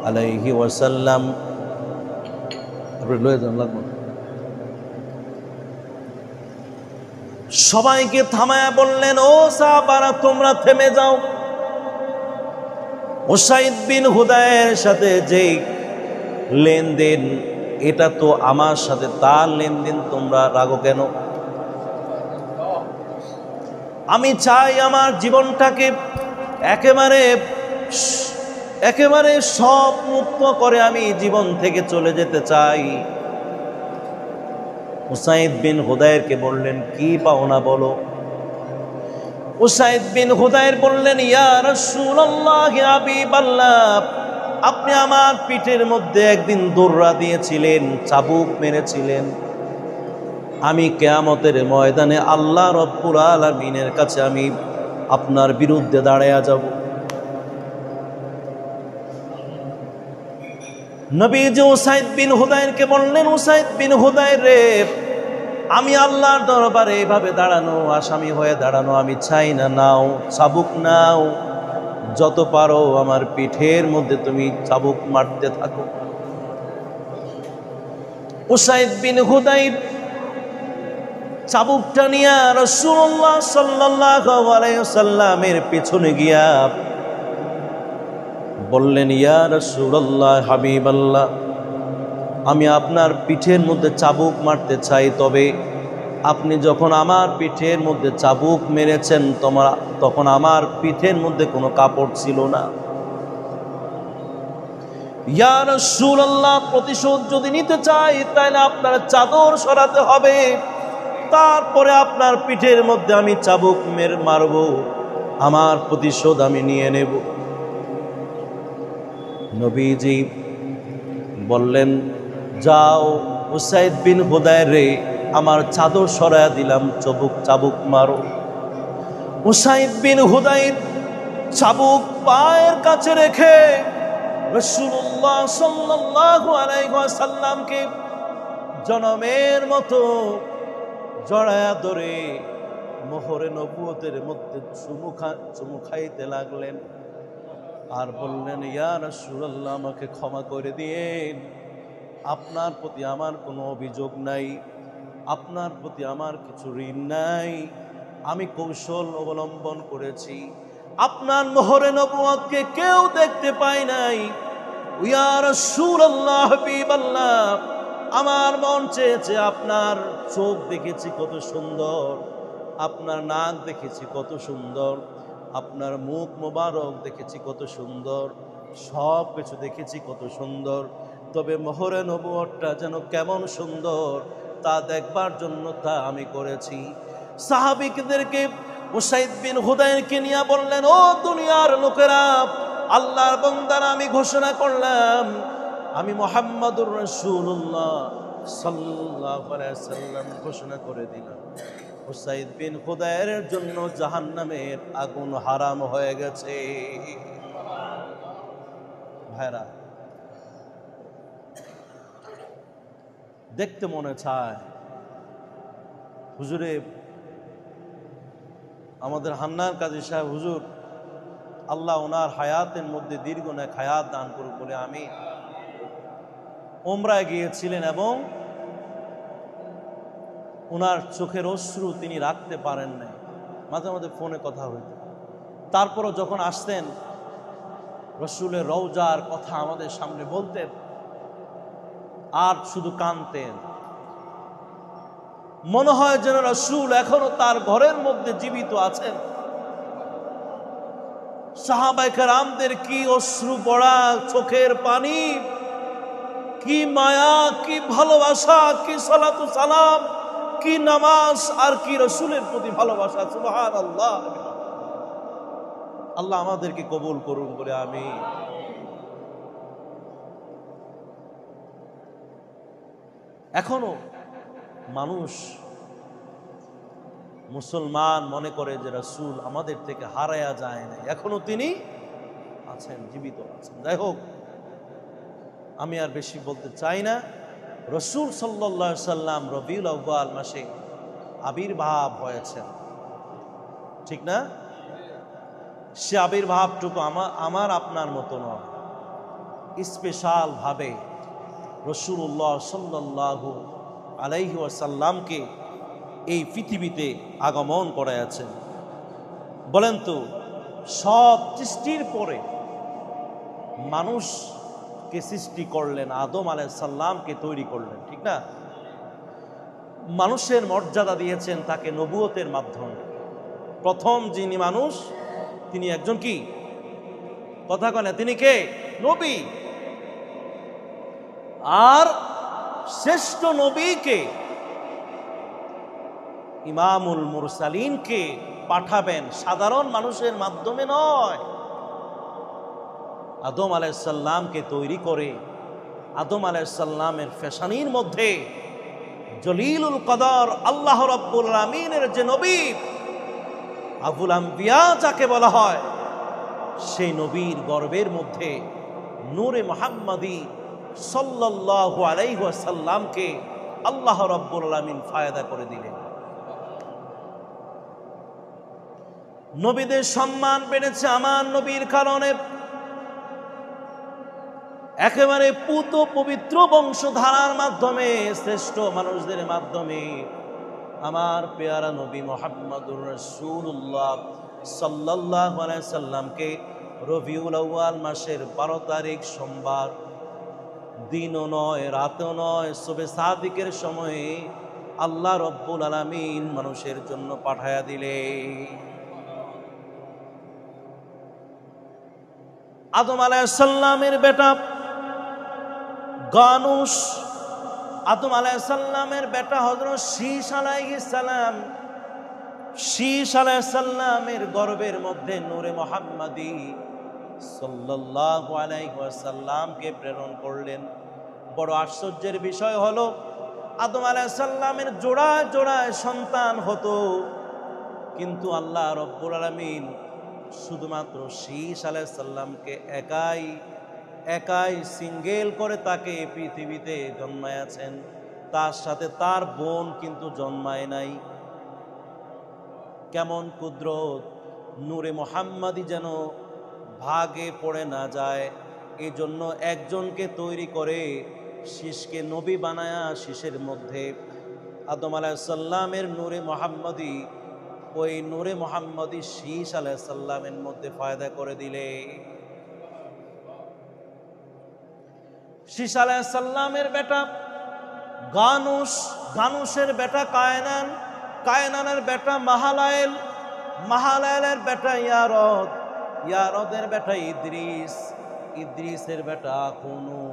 [SPEAKER 1] আলাইহি ওয়াসাল্লাম সবাইকে থামায়া বললেন, ও সাহাবারা, তোমরা থেমে যাও। উসাইদ বিন হুদায়ের সাথে যে লেনদেন, এটা তো আমার সাথে তার লেনদেন, তোমরা রাগো কেন? আমি চাই আমার জীবনটাকে একেবারে সব মুক্ত করে আমি জীবন থেকে চলে যেতে চাই। উসাইদ বিন হুদায়েরকে বললেন, কি পাওনা বলো? উসাইদ বিন হুদায়ের বললেন, ইয়া রাসূলুল্লাহ, ইয়া হাবিবাল্লাহ, আপনি আমার পিঠের মধ্যে একদিন দৌড়া দিয়েছিলেন, চাবুক মেরেছিলেন। আমি কিয়ামতের ময়দানে আল্লাহ রব্বুল আলামিনের কাছে আমি আপনার বিরুদ্ধে দাঁড়ায়া যাব। নবীজি উসাইদ বিন হুদায়েরকে বললেন, উসাইদ বিন হুদায়ের রে, আমি আল্লাহর দরবারে এইভাবে দাঁড়ানো, আসামি হয়ে দাঁড়ানো আমি চাই না। নাও, চাবুক নাও, যত পারো আমার পিঠের মধ্যে তুমি চাবুক মারতে থাকো। উসাইদ বিন হুদাইর চাবুকটা নিয়ে রাসূলুল্লাহ সাল্লাল্লাহু আলাইহি ওয়াসাল্লামের পিছনে গিয়া বললেন, ইয়া রাসূলুল্লাহ, হাবিবাল্লাহ, আমি আপনার পিঠের মধ্যে চাবুক মারতে চাই, তবে আপনি যখন আমার পিঠের মধ্যে চাবুক মেরেছেন তখন আমার পিঠের মধ্যে কোনো কাপড় ছিল না। ইয়া রাসূলুল্লাহ, প্রতিশোধ যদি নিতে চাই তাহলে আপনার চাদর সরাতে হবে, তারপরে আপনার পিঠের মধ্যে আমি চাবুক মারব, আমার প্রতিশোধ আমি নিয়ে নেব। নবীজি বললেন, যাও উসাইদ বিন হুদায়র রে, আমার চাদর সরায়া দিলাম, চাবুক মারো। উসাইদ বিন হুদায়র চাবুক পায়ের কাছে রেখে রাসূলুল্লাহ সাল্লাল্লাহু আলাইহি ওয়াসাল্লামকে জনমের মতো জড়ায়া ধরে মোহরে নবুয়তের মধ্যে চুমু খাইতে লাগলেন আর বললেন, ইয়া রাসূলুল্লাহ, আমাকে ক্ষমা করে দিয়েন, আপনার প্রতি আমার কোনো অভিযোগ নাই, আপনার প্রতি আমার কিছু ঋণ নাই, আমি কৌশল অবলম্বন করেছি, আপনার মোহরে নবুয়তকে কেউ দেখতে পায় নাই। ইয়া রাসূলুল্লাহ, হাবিবাল্লাহ, আমার মন চেয়েছে, আপনার চোখ দেখেছি কত সুন্দর, আপনার নাক দেখেছি কত সুন্দর, আপনার মুখ মোবারক দেখেছি কত সুন্দর, সব কিছু দেখেছি কত সুন্দর, তবে মোহরে নবুয়তটা যেন কেমন সুন্দর তা দেখবার জন্য তা আমি করেছি। সাহাবীদেরকে উসাইদ বিন হুদায়রকে নিয়ে বললেন, ও দুনিয়ার লোকেরা, আল্লাহর বান্দারা, আমি ঘোষণা করলাম, আমি মুহাম্মাদুর রাসূলুল্লাহ সাল্লাল্লাহু আলাইহি ওয়াসাল্লাম ঘোষণা করে দিলাম, উসাইদ বিন হুদায়রের জন্য জাহান্নামের আগুন হারাম হয়ে গেছে। ভাইরা, দেখতে মনে চায় হুজুরে, আমাদের হান্নান কাজী সাহেব হুজুর, আল্লাহ ওনার হায়াতের মধ্যে দীর্ঘ নেক হায়াত দান করুক বলে আমি উমরায় গিয়েছিলেন এবং ওনার চোখের অশ্রু তিনি রাখতে পারেন নাই, মাঝে মাঝে ফোনে কথা হইত, তারপরও যখন আসতেন রসুলের রওজার কথা আমাদের সামনে বলতেন আর শুধু কাঁদতেন। মনে হয় যেন রসুল এখনো তার ঘরের মধ্যে জীবিত আছেন। সাহাবায়ে কেরামদের কি অশ্রু পড়া চোখের পানি, কি মায়া, কি ভালোবাসা, কি সালাতু সালাম, কি নামাজ, আর কি রসুলের প্রতি ভালোবাসা। সুবহানাল্লাহ। আল্লাহ আমাদেরকে কবুল করুন বলে আমি। এখনো মানুষ মুসলমান মনে করে যে রাসূল আমাদের থেকে হারায়া যায় না, এখনো তিনি আছেন, জীবিত আছেন। যাই হোক, আমি আর বেশি বলতে চাই না। রাসূল সাল্লাল্লাহু আলাইহি সাল্লাম রবিউল আউয়াল মাসে আবির্ভাব হয়েছেন, ঠিক না? সে আবির্ভাবটুকু আমার আপনার মতো নয়, স্পেশাল ভাবে রাসূলুল্লাহ সাল্লাল্লাহু আলাইহি ওয়াসাল্লামকে এই পৃথিবীতে আগমন করাইয়াছেন। বলেন তো, সব সৃষ্টির পরে মানুষকে সৃষ্টি করলেন, আদম আলাইহিস সালামকে তৈরি করলেন, ঠিক না? মানুষের মর্যাদা দিয়েছেন তাকে নবুয়তের মাধ্যমে। প্রথম যিনি মানুষ তিনি একজন কি, কথা কনে, তিনি কে? নবী। আর শ্রেষ্ঠ নবীকে, ইমামুল মুরসালিনকে পাঠাবেন সাধারণ মানুষের মাধ্যমে নয়। আদম আলাইহিস সালামকে তৈরি করে আদম আলাইহিস সালামের ফেশানির মধ্যে জলিলুল কদর আল্লাহ রাব্বুল আলামিনের যে নবী, আবুল আম্বিয়া যাকে বলা হয়, সেই নবীর গর্বের মধ্যে নূরে মুহাম্মাদি সাল্লাল্লাহু আলাইহি ওয়াসাল্লামকে আল্লাহ রাব্বুল আলামিন ফায়দা করে দিলেন। নবীদের সম্মান বেড়েছে আমার নবীর কারণে। একেবারে পুত পবিত্র বংশধারার মাধ্যমে, শ্রেষ্ঠ মানুষদের মাধ্যমে আমার পেয়ারা নবী মুহাম্মদুর রাসূলুল্লাহ সাল্লাল্লাহু আলাইহি সাল্লামকে রবিউল আউয়াল মাসের 12 তারিখ সোমবার, দিনও নয় রাতও নয়, শবে সাদিকের সময়ে আল্লাহ রব্বুল আলামিন মানুষের জন্য পাঠায়া দিলে। আদম আলাইহিস সালামের বেটা গানুস, আদম আলাইহিস সালামের বেটা হযরত শীশ আলাইহিস সালাম, শীশ আলাইহিস সালামের গর্ভের মধ্যে নূরে মুহাম্মাদি সাল্লাল্লাহু আলাইহি ওয়াসাল্লামকে প্রেরণ করলেন। বড় আশ্চর্যের বিষয় হলো আদম আলাইহিস সালামের জোড়ায় জোড়ায় সন্তান হতো, কিন্তু আল্লাহ রব্বুল আলামিন শুধুমাত্র শীশ আলাইহিস সালামকে একাই সিঙ্গেল করে তাকে পৃথিবীতে জন্মায়াছেন। তার সাথে তার বোন কিন্তু জন্মায় নাই। কেমন কুদরত! নূরে মুহাম্মাদি যেন ভাগে পড়ে না যায়, এই জন্য একজনকে তৈরি করে শীষকে নবী বানায়া শীষের মধ্যে আদম আলাইহিস সালামের নূরে মুহাম্মাদি, ওই নূরে মুহাম্মাদি শীষ আলাইহিস সালামের মধ্যে ফায়দা করে দিলে। শীষ আলাইহিস সালামের বেটা গানুস, গানুসের বেটা কায়নান, কায়নানের বেটা মাহালায়েল, মাহালায়েলের বেটা ইয়ারদ, ইয়ারদের বেটা ইদ্রিস, ইদ্রিসের বেটা আকুনু,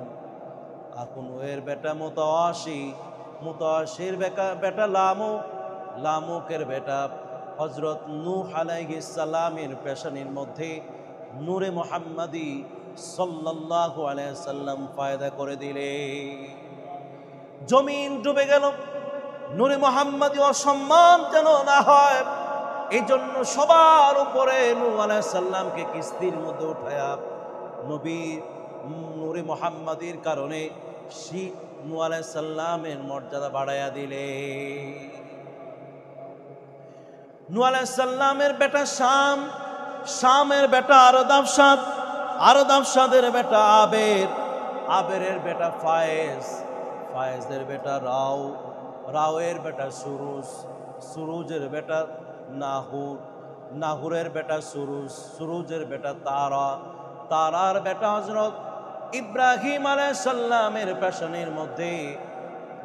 [SPEAKER 1] আকুনুয়ের বেটা মুতাওয়াশি, মুতাওয়াশির বেটা লামুক, লামুকের বেটা হযরত নূহ আলাইহিস সালামের পেশানির মধ্যে নূরে মুহাম্মাদি সাল্লাল্লাহু আলাইহি সাল্লাম ফায়দা করে দিলে। জমিন ডুবে গেল, নূরে মুহাম্মাদি অসম্মান যেন না হয়, এই জন্য সবার উপরে নূহ আলাইহিস সালামকে কিস্তির মধ্যে উঠায়া নবী নূরে মুহাম্মাদির কারণে নূহ আলাইহিস সালামের মর্যাদা বাড়ায়া দিলে। নূহ আলাইহিস সালামের বেটা শাম, শামের বেটা আরদাবসাদ, আরদাবসাদের বেটা আবের, আবেরের বেটা ফায়েজ, ফায়েজের বেটা রাও, রাওয়ের বেটা সুরুজ, সুরুজের বেটা নাহুর, নাহুরের বেটা সুরুজ, সুরুজের বেটা তারা, তারার বেটা হযরত ইব্রাহিম আলাইহিস সালামের পেশানির মধ্যে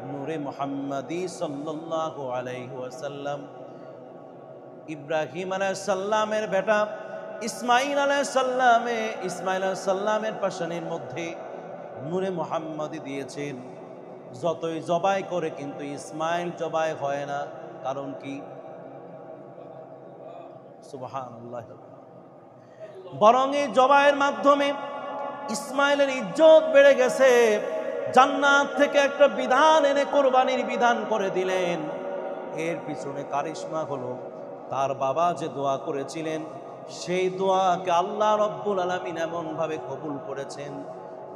[SPEAKER 1] নূরে মুহাম্মাদি সাল্লাল্লাহু আলাইহি ওয়াসাল্লাম, ইব্রাহিম আলাইহিস সালামের বেটা ইসমাইল আলাইহিস সালামে, ইসমাইল আলাইহিস সালামের পেশানির মধ্যে নূরে মুহাম্মাদি দিয়েছেন। যতই জবাই করে কিন্তু ইসমাইল জবাই হয় না, কারণ কি? সুবহানাল্লাহ। বরং এই জবাইয়ের মাধ্যমে ইসমাইলের ইজ্জত বেড়ে গেছে। জান্নাত থেকে একটা বিধান এনে কোরবানির বিধান করে দিলেন। এর পিছনে কারিশমা হলো তার বাবা যে দোয়া করেছিলেন, সেই দোয়াকে আল্লাহ রব্বুল আলামিন এমন ভাবে কবুল করেছেন,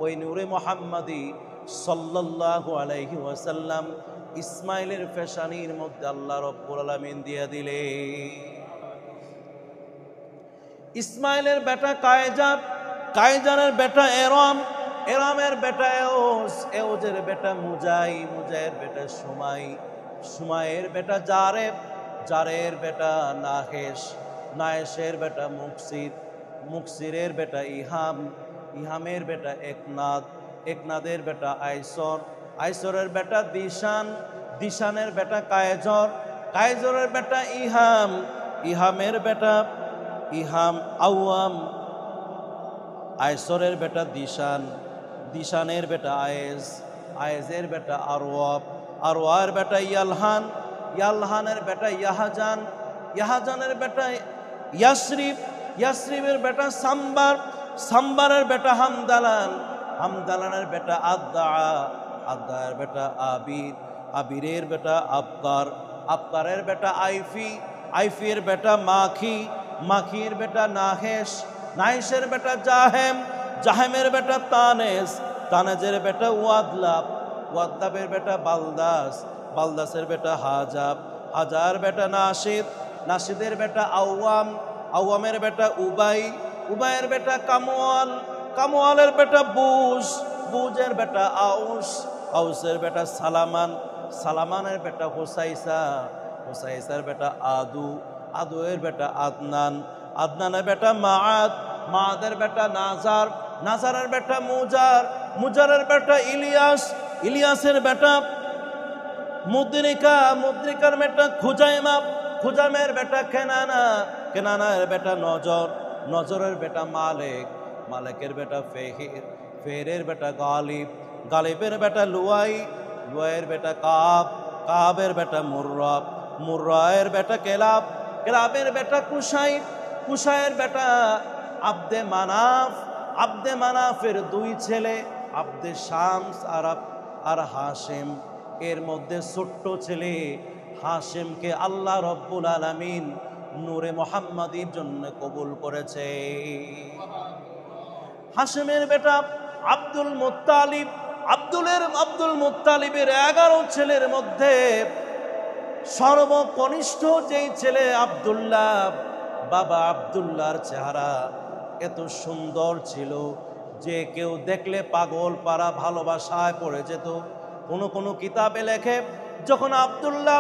[SPEAKER 1] ওই নূরে মুহাম্মাদি সাল্লাল্লাহু আলাইহি ওয়াসাল্লাম ইসমাইলের পেশানির মধ্যে আল্লাহ রব্বুল আলামিন দিয়ে দিলে। ইসমাইলের বেটা কায়জার, কায়জারের বেটা এরাম, এরামের বেটা এওজ, এওজের বেটা মুজাই, মুজাইয়ের বেটা সুমাই, সুমাইয়ের বেটা জারেব, জারের বেটা নাহেশ, নাহেশের বেটা মুকসির, মুকসিরের বেটা ইহাম, ইহামের বেটা একনাদ, একনাদের বেটা আইসর, আইসরের বেটা দিশান, দিশানের বেটা কায়জর, কায়জরের বেটা ইহাম, ইহামের বেটা ইহাম আওয়াম, আইসরের বেটা দিশান, দিশানের বেটা আয়েজ, আয়েজের বেটা আরওয়াব, আরওয়ার বেটা ইয়ালহান, ইয়ালহানের বেটা ইয়াহাজান, ইয়াহাজানের বেটা ইয়াসরিব, ইয়াসরিবের বেটা সাম্বার, সাম্বারের বেটা হামদালান, হামদালানের বেটা আদ্দা, আদ্দার বেটা আবির, আবিরের বেটা আবকার, আবকারের বেটা আইফি, আইফির বেটা মাখি, মাখির বেটা নাহেশ, নাহেশের বেটা জাহেম, জাহেমের বেটা তানেজ, তানেজের বেটা ওয়াদলাব, ওয়াদ্দাবের বেটা বালদাস, বালদাসের বেটা হাজাব, হাজার বেটা নাশিদ, নাশিদের বেটা আওয়াম, আওয়ামের বেটা উবাই, উবাইয়ের বেটা কামওয়াল, কামওয়ালের বেটা বুজ, বুজের বেটা আউস, আউসের বেটা সালামান, সালামানের বেটা হুসাইসা, হুসাইসার বেটা আদু, আদুয়ের বেটা আদনান, আদনানের বেটা মাআদ, মাআদের বেটা নাজার, নাজারের বেটা মুজার, মুজারের বেটা ইলিয়াস, ইলিয়াসের বেটা মুদ্রিকা, মুদ্রিকার বেটা খুজাইমা, খুজামের বেটা কেনানা, কেনানার বেটা নজর, নজরের বেটা মালিক, মালিকের বেটা ফেহির, ফেরের বেটা গালিব, গালিবের বেটা লুয়াই, লুয়াইয়ের বেটা কাব, কাবের বেটা মুর্রা, মুর্রায়ের বেটা কেলাব, কেলাবের বেটা কুসাই, কুসাইয়ের বেটা আব্দে মানাফ, আব্দে মানাফের দুই ছেলে আব্দে শামস আর হাশেম। এর মধ্যে ছোট্ট ছেলে হাশেমকে আল্লাহ রব্বুল আলামিন নূরে মুহাম্মাদির জন্য কবুল করেছে। হাশেমের বেটা আব্দুল মুত্তালিব, আব্দুল মুত্তালিবের 11 ছেলের মধ্যে সর্বকনিষ্ঠ যেই ছেলে আব্দুল্লাহ, বাবা আব্দুল্লাহর চেহারা এত সুন্দর ছিল যে কেউ দেখলে পাগল পারা ভালোবাসায় পড়ে যেত। কোনো কিতাবে লেখে যখন আব্দুল্লাহ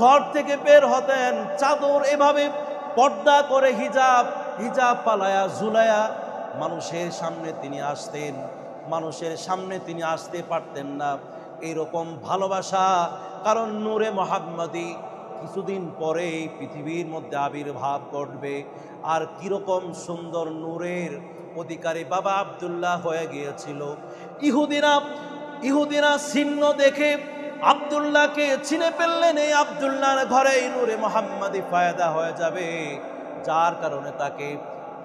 [SPEAKER 1] ঘর থেকে বের হতেন চাদর এভাবে পর্দা করে হিজাব পালায়া ঝুলায়া মানুষের সামনে তিনি আসতেন, মানুষের সামনে তিনি আসতে পারতেন না। এইরকম ভালোবাসা, কারণ নূরে মুহাম্মাদি কিছুদিন পরেই পৃথিবীর মধ্যে আবির্ভাব ঘটবে। আর কিরকম সুন্দর নূরের অধিকারী বাবা আব্দুল্লাহ হয়ে গিয়েছিল। ইহুদিরা চিহ্ন দেখে আব্দুল্লাহকে চিনে ফেললেন, এই আব্দুল্লাহর ঘরে নূরে মুহাম্মাদি ফায়দা হয়ে যাবে, যার কারণে তাকে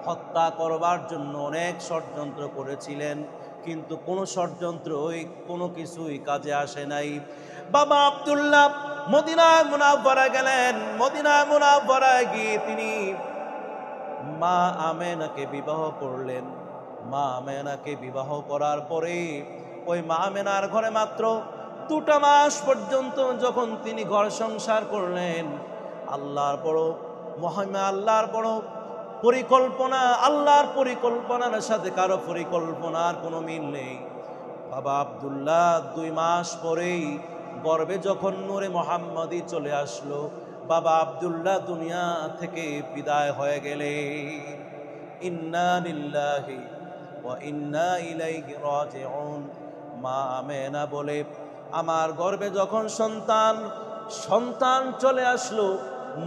[SPEAKER 1] হত্যা করবার জন্য অনেক ষড়যন্ত্র করেছিলেন, কিন্তু কোনো ষড়যন্ত্রই কোনো কিছুই কাজে আসে নাই। বাবা আব্দুল্লাহ মদিনায় মুনাওয়ারা গেলেন। মদিনায় মুনাওয়ারায় গিয়ে তিনি মা আমেনাকে বিবাহ করলেন। মা আমেনাকে বিবাহ করার পরে ওই মা আমেনার ঘরে মাত্র 2টা মাস পর্যন্ত যখন তিনি ঘর সংসার করলেন, আল্লাহর বড় মহিমা, আল্লাহর বড় পরিকল্পনা, আল্লাহর পরিকল্পনার সাথে কারো পরিকল্পনার কোনো মিল নেই। বাবা আব্দুল্লাহ 2 মাস পরেই গর্ভে যখন নূরে মুহাম্মাদি চলে আসলো, বাবা আব্দুল্লাহ দুনিয়া থেকে বিদায় হয়ে গেলে। ইন্না লিল্লাহি ওয়া ইন্না ইলাইহি রাজিউন। মা আমেনা বলে, আমার গর্ভে যখন সন্তান চলে আসলো,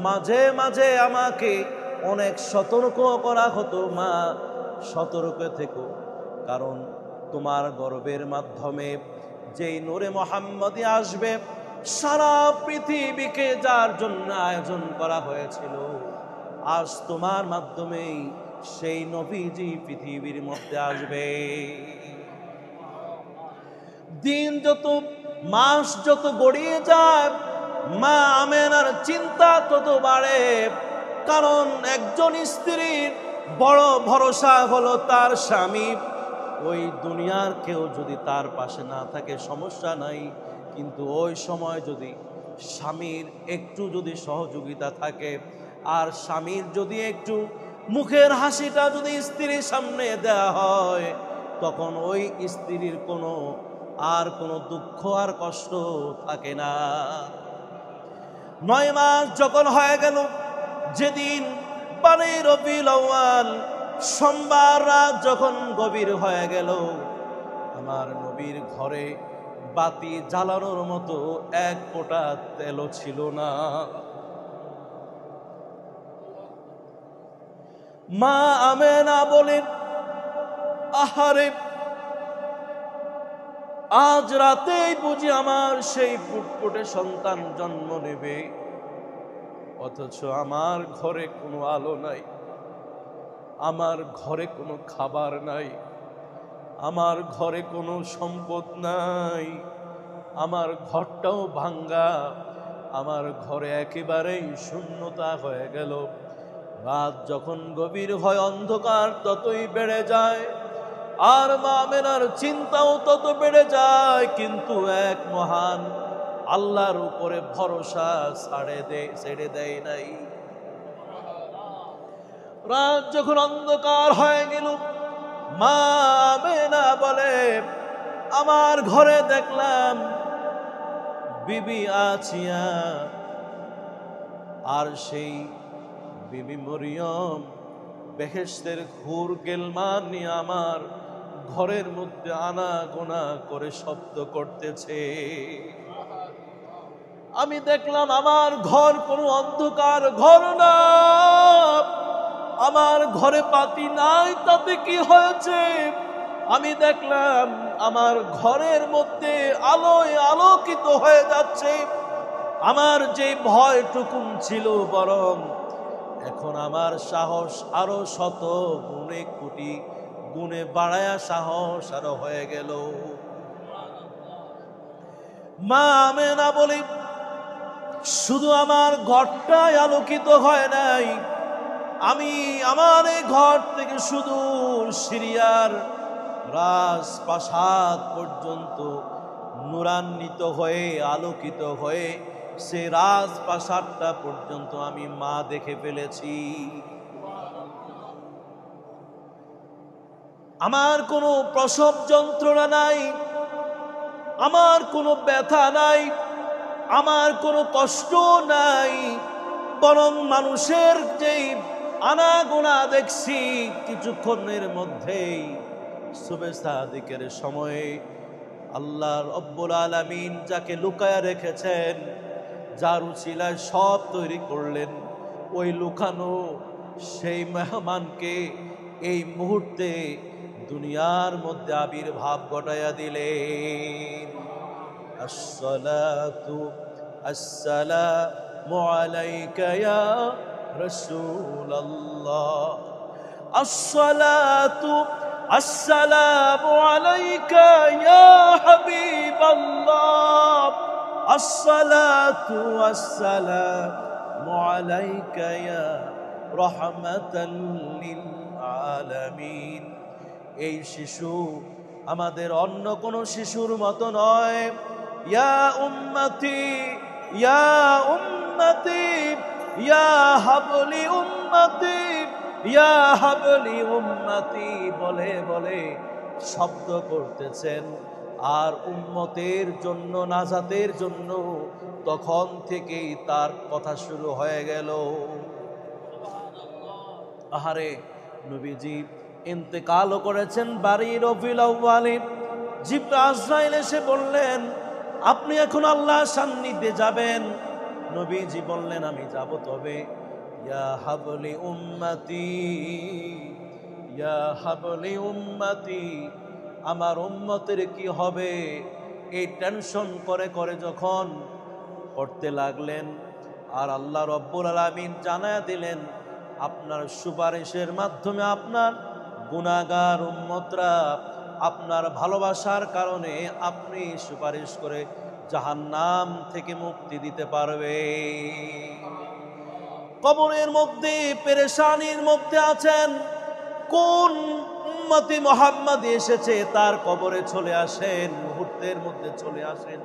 [SPEAKER 1] মাঝে মাঝে আমাকে অনেক সতর্ক করা হতো, মা সতর্ক থেকো, কারণ তোমার গর্ভের মাধ্যমে যেই নূরে মুহাম্মাদি আসবে, সারা পৃথিবীকে যার জন্য আয়োজন করা হয়েছিল, আজ তোমার মাধ্যমেই সেই নবীজি পৃথিবীর মধ্যে আসবে। দিন যত, মাস যত গড়িয়ে যায়, মা আমেনার চিন্তা তত বাড়ে, কারণ একজন স্ত্রীর বড় ভরসা হলো তার স্বামী। ওই দুনিয়ার কেউ যদি তার পাশে না থাকে সমস্যা নাই, কিন্তু ওই সময় যদি স্বামীর একটু যদি সহযোগিতা থাকে, আর স্বামীর যদি একটু মুখের হাসিটা যদি স্ত্রীর সামনে দেয়া হয়, তখন ওই স্ত্রীর কোনো দুঃখ আর কষ্ট থাকে না। 9 মাস যখন হয়ে গেল, যেদিন 12 রবিউল আউয়াল সোমবার রাত যখন গভীর হয়ে গেল, আমার নবীর ঘরে বাতি জ্বালানোর মতো এক ফোঁটা তেলও ছিল না। মা আমেনা বলেন, আহারে, আজ রাতেই বুঝি আমার সেই ফুটফুটে সন্তান জন্ম নেবে, অথচ আমার ঘরে কোনো আলো নাই, আমার ঘরে কোনো খাবার নাই, আমার ঘরে কোনো সম্পদ নাই, আমার ঘরটাও ভাঙ্গা, আমার ঘরে একেবারেই শূন্যতা হয়ে গেল। রাত যখন গভীর হয়, অন্ধকার ততই বেড়ে যায়। আর মা আমেনার চিন্তাও তত বেড়ে যায়, কিন্তু এক মহান আল্লাহর উপরে ভরসা ছেড়ে দেয় নাই। রাত যখন অন্ধকার হয়ে গেল, মা আমেনা বলে, আমার ঘরে দেখলাম বিবি আছিয়া আর সেই বিবি মরিয়ম বেহেশতের ঘুর গেলমান নিয়ে আমার ঘরের মধ্যে আনাগোনা করে শব্দ করতেছে। আমি দেখলাম আমার ঘর কোনো অন্ধকার ঘর না, আমার ঘরে পাতি নাই, তাতে কি হয়েছে? আমি দেখলাম আমার ঘরের মধ্যে আলোয় আলোকিত হয়ে যাচ্ছে। আমার যে ভয়টুকুন ছিল, বরং এখন আমার সাহস আরো শত গুণে কোটি গুণে বাড়ায়া সাহস আরো হয়ে গেল। মা আমেনা বলি, শুধু আমার ঘরটাই আলোকিত হয় নাই, আমি আমার এই ঘর থেকে শুধু সিরিয়ার রাজপ্রাসাদ পর্যন্ত নূরান্বিত হয়ে আলোকিত হয়ে সে রাজপ্রাসাদটা পর্যন্ত আমি মা দেখে ফেলেছি। আমার কোনো প্রসব যন্ত্রণা নাই, আমার কোনো ব্যথা নাই, আমার কোনো কষ্ট নাই, বরং মানুষের যেই আনাগোনা দেখছি, কিছুক্ষণের মধ্যেই সুবহে সাদিকের সময়ে আল্লাহ রব্বুল আলামিন যাকে লুকায়া রেখেছেন, যার উছিলায় সব তৈরি করলেন, ওই লুকানো সেই মেহমানকে এই মুহূর্তে দুনিয়ার মধ্যে আবির্ভাব ঘটাইয়া দিলেন। আসসালাতু আসসালামু আলাইকা ইয়া রাসূলুল্লাহ, আসসালাতু আসসালামু আলাইকা ইয়া হাবিবাল্লাহ, আসসালাতু আসসালামু আলাইকা ইয়া রাহমাতাল লিল আলামিন। এই শিশু আমাদের অন্য কোনো শিশুর মতো নয়। ইয়া উম্মতি ইয়া উম্মতি ইয়া হাবলি উম্মতি ইয়া হাবলি উম্মতি বলে বলে শব্দ করতেছেন। আর উম্মতের জন্য, নাজাতের জন্য তখন থেকেই তার কথা শুরু হয়ে গেল। আহারে, নবীজি ইন্তেকালও করেছেন বাড়ি রবিউল আউয়ালে। জিবরাইল আজরাইল এসে বললেন, আপনি এখন আল্লাহর সান্নিধ্যে যাবেন। নবীজি বললেন, আমি যাব, তবে ইয়া হাবলি উম্মতি ইয়া হাবলি উম্মতি, আমার উম্মতের কি হবে? এই টেনশন করে করে যখন করতে লাগলেন, আর আল্লাহ রব্বুল আলামিন জানায়া দিলেন, আপনার সুপারিশের মাধ্যমে আপনার গুনাহগার উম্মতরা আপনার ভালোবাসার কারণে আপনি সুপারিশ করে জাহান্নাম থেকে মুক্তি দিতে পারবে। কবরের মধ্যে পেরেশানির মধ্যে আছেন, কোন উম্মতি মুহাম্মাদি এসেছে তার কবরে চলে আসেন, মুহূর্তের মধ্যে চলে আসেন।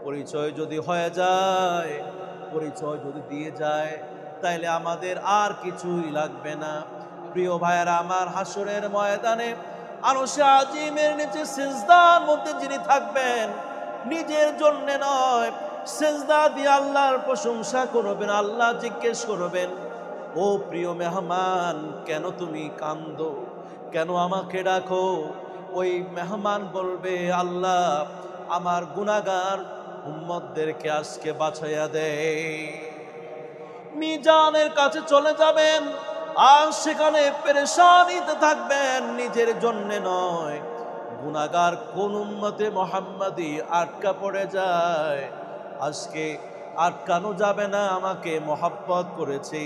[SPEAKER 1] পরিচয় যদি হয়ে যায়, পরিচয় যদি দিয়ে যায়, তাইলে আমাদের আর কিছুই লাগবে না। প্রিয় ভাইয়েরা আমার, হাসরের ময়দানে আরশে আজিমের নিচে সিজদার মধ্যে যিনি থাকবেন, নিজের জন্য নয়, সিজদা দিয়ে আল্লাহর প্রশংসা করবেন। আল্লাহ জিজ্ঞেস করবেন, ও প্রিয় মেহমান, কেন তুমি কান্দো, কেন আমাকে ডাকো? ওই মেহমান বলবে, আল্লাহ আমার গুনাহগার উম্মতদেরকে আজকে বাঁচাইয়া দেয়। মিজানের কাছে চলে যাবেন, আর সেখানে পেরেশানিতে থাকবেন, নিজের জন্য নয়, গুনাহগার কোন উম্মতে মুহাম্মাদি আটকা পড়ে যায়। আজকে আটকানো যাবে না, আমাকে মহব্বত করেছে,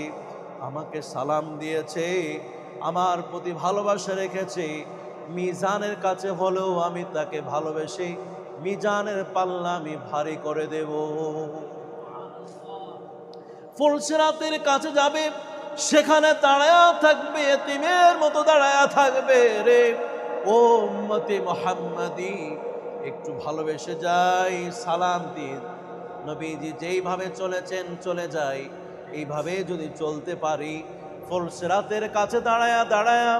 [SPEAKER 1] আমাকে সালাম দিয়েছে, আমার প্রতি ভালোবাসা রেখেছে, মিজানের কাছে হলেও আমি তাকে ভালোবেসে মিজানের পাল্লা আমি ভারী করে দেব। ফুলসিরাতের কাছে যাবে, সেখানে দাঁড়ায়া থাকবে, এতিমের মতো দাঁড়ায়া থাকবে। রে ও উম্মতে মুহাম্মাদি, একটু ভালোবেসে যাই, সালাম দিন। নবীজি যেইভাবে চলেছেন চলে যাই, এইভাবে যদি চলতে পারি, ফুলসিরাতের কাছে দাঁড়ায়া দাঁড়ায়া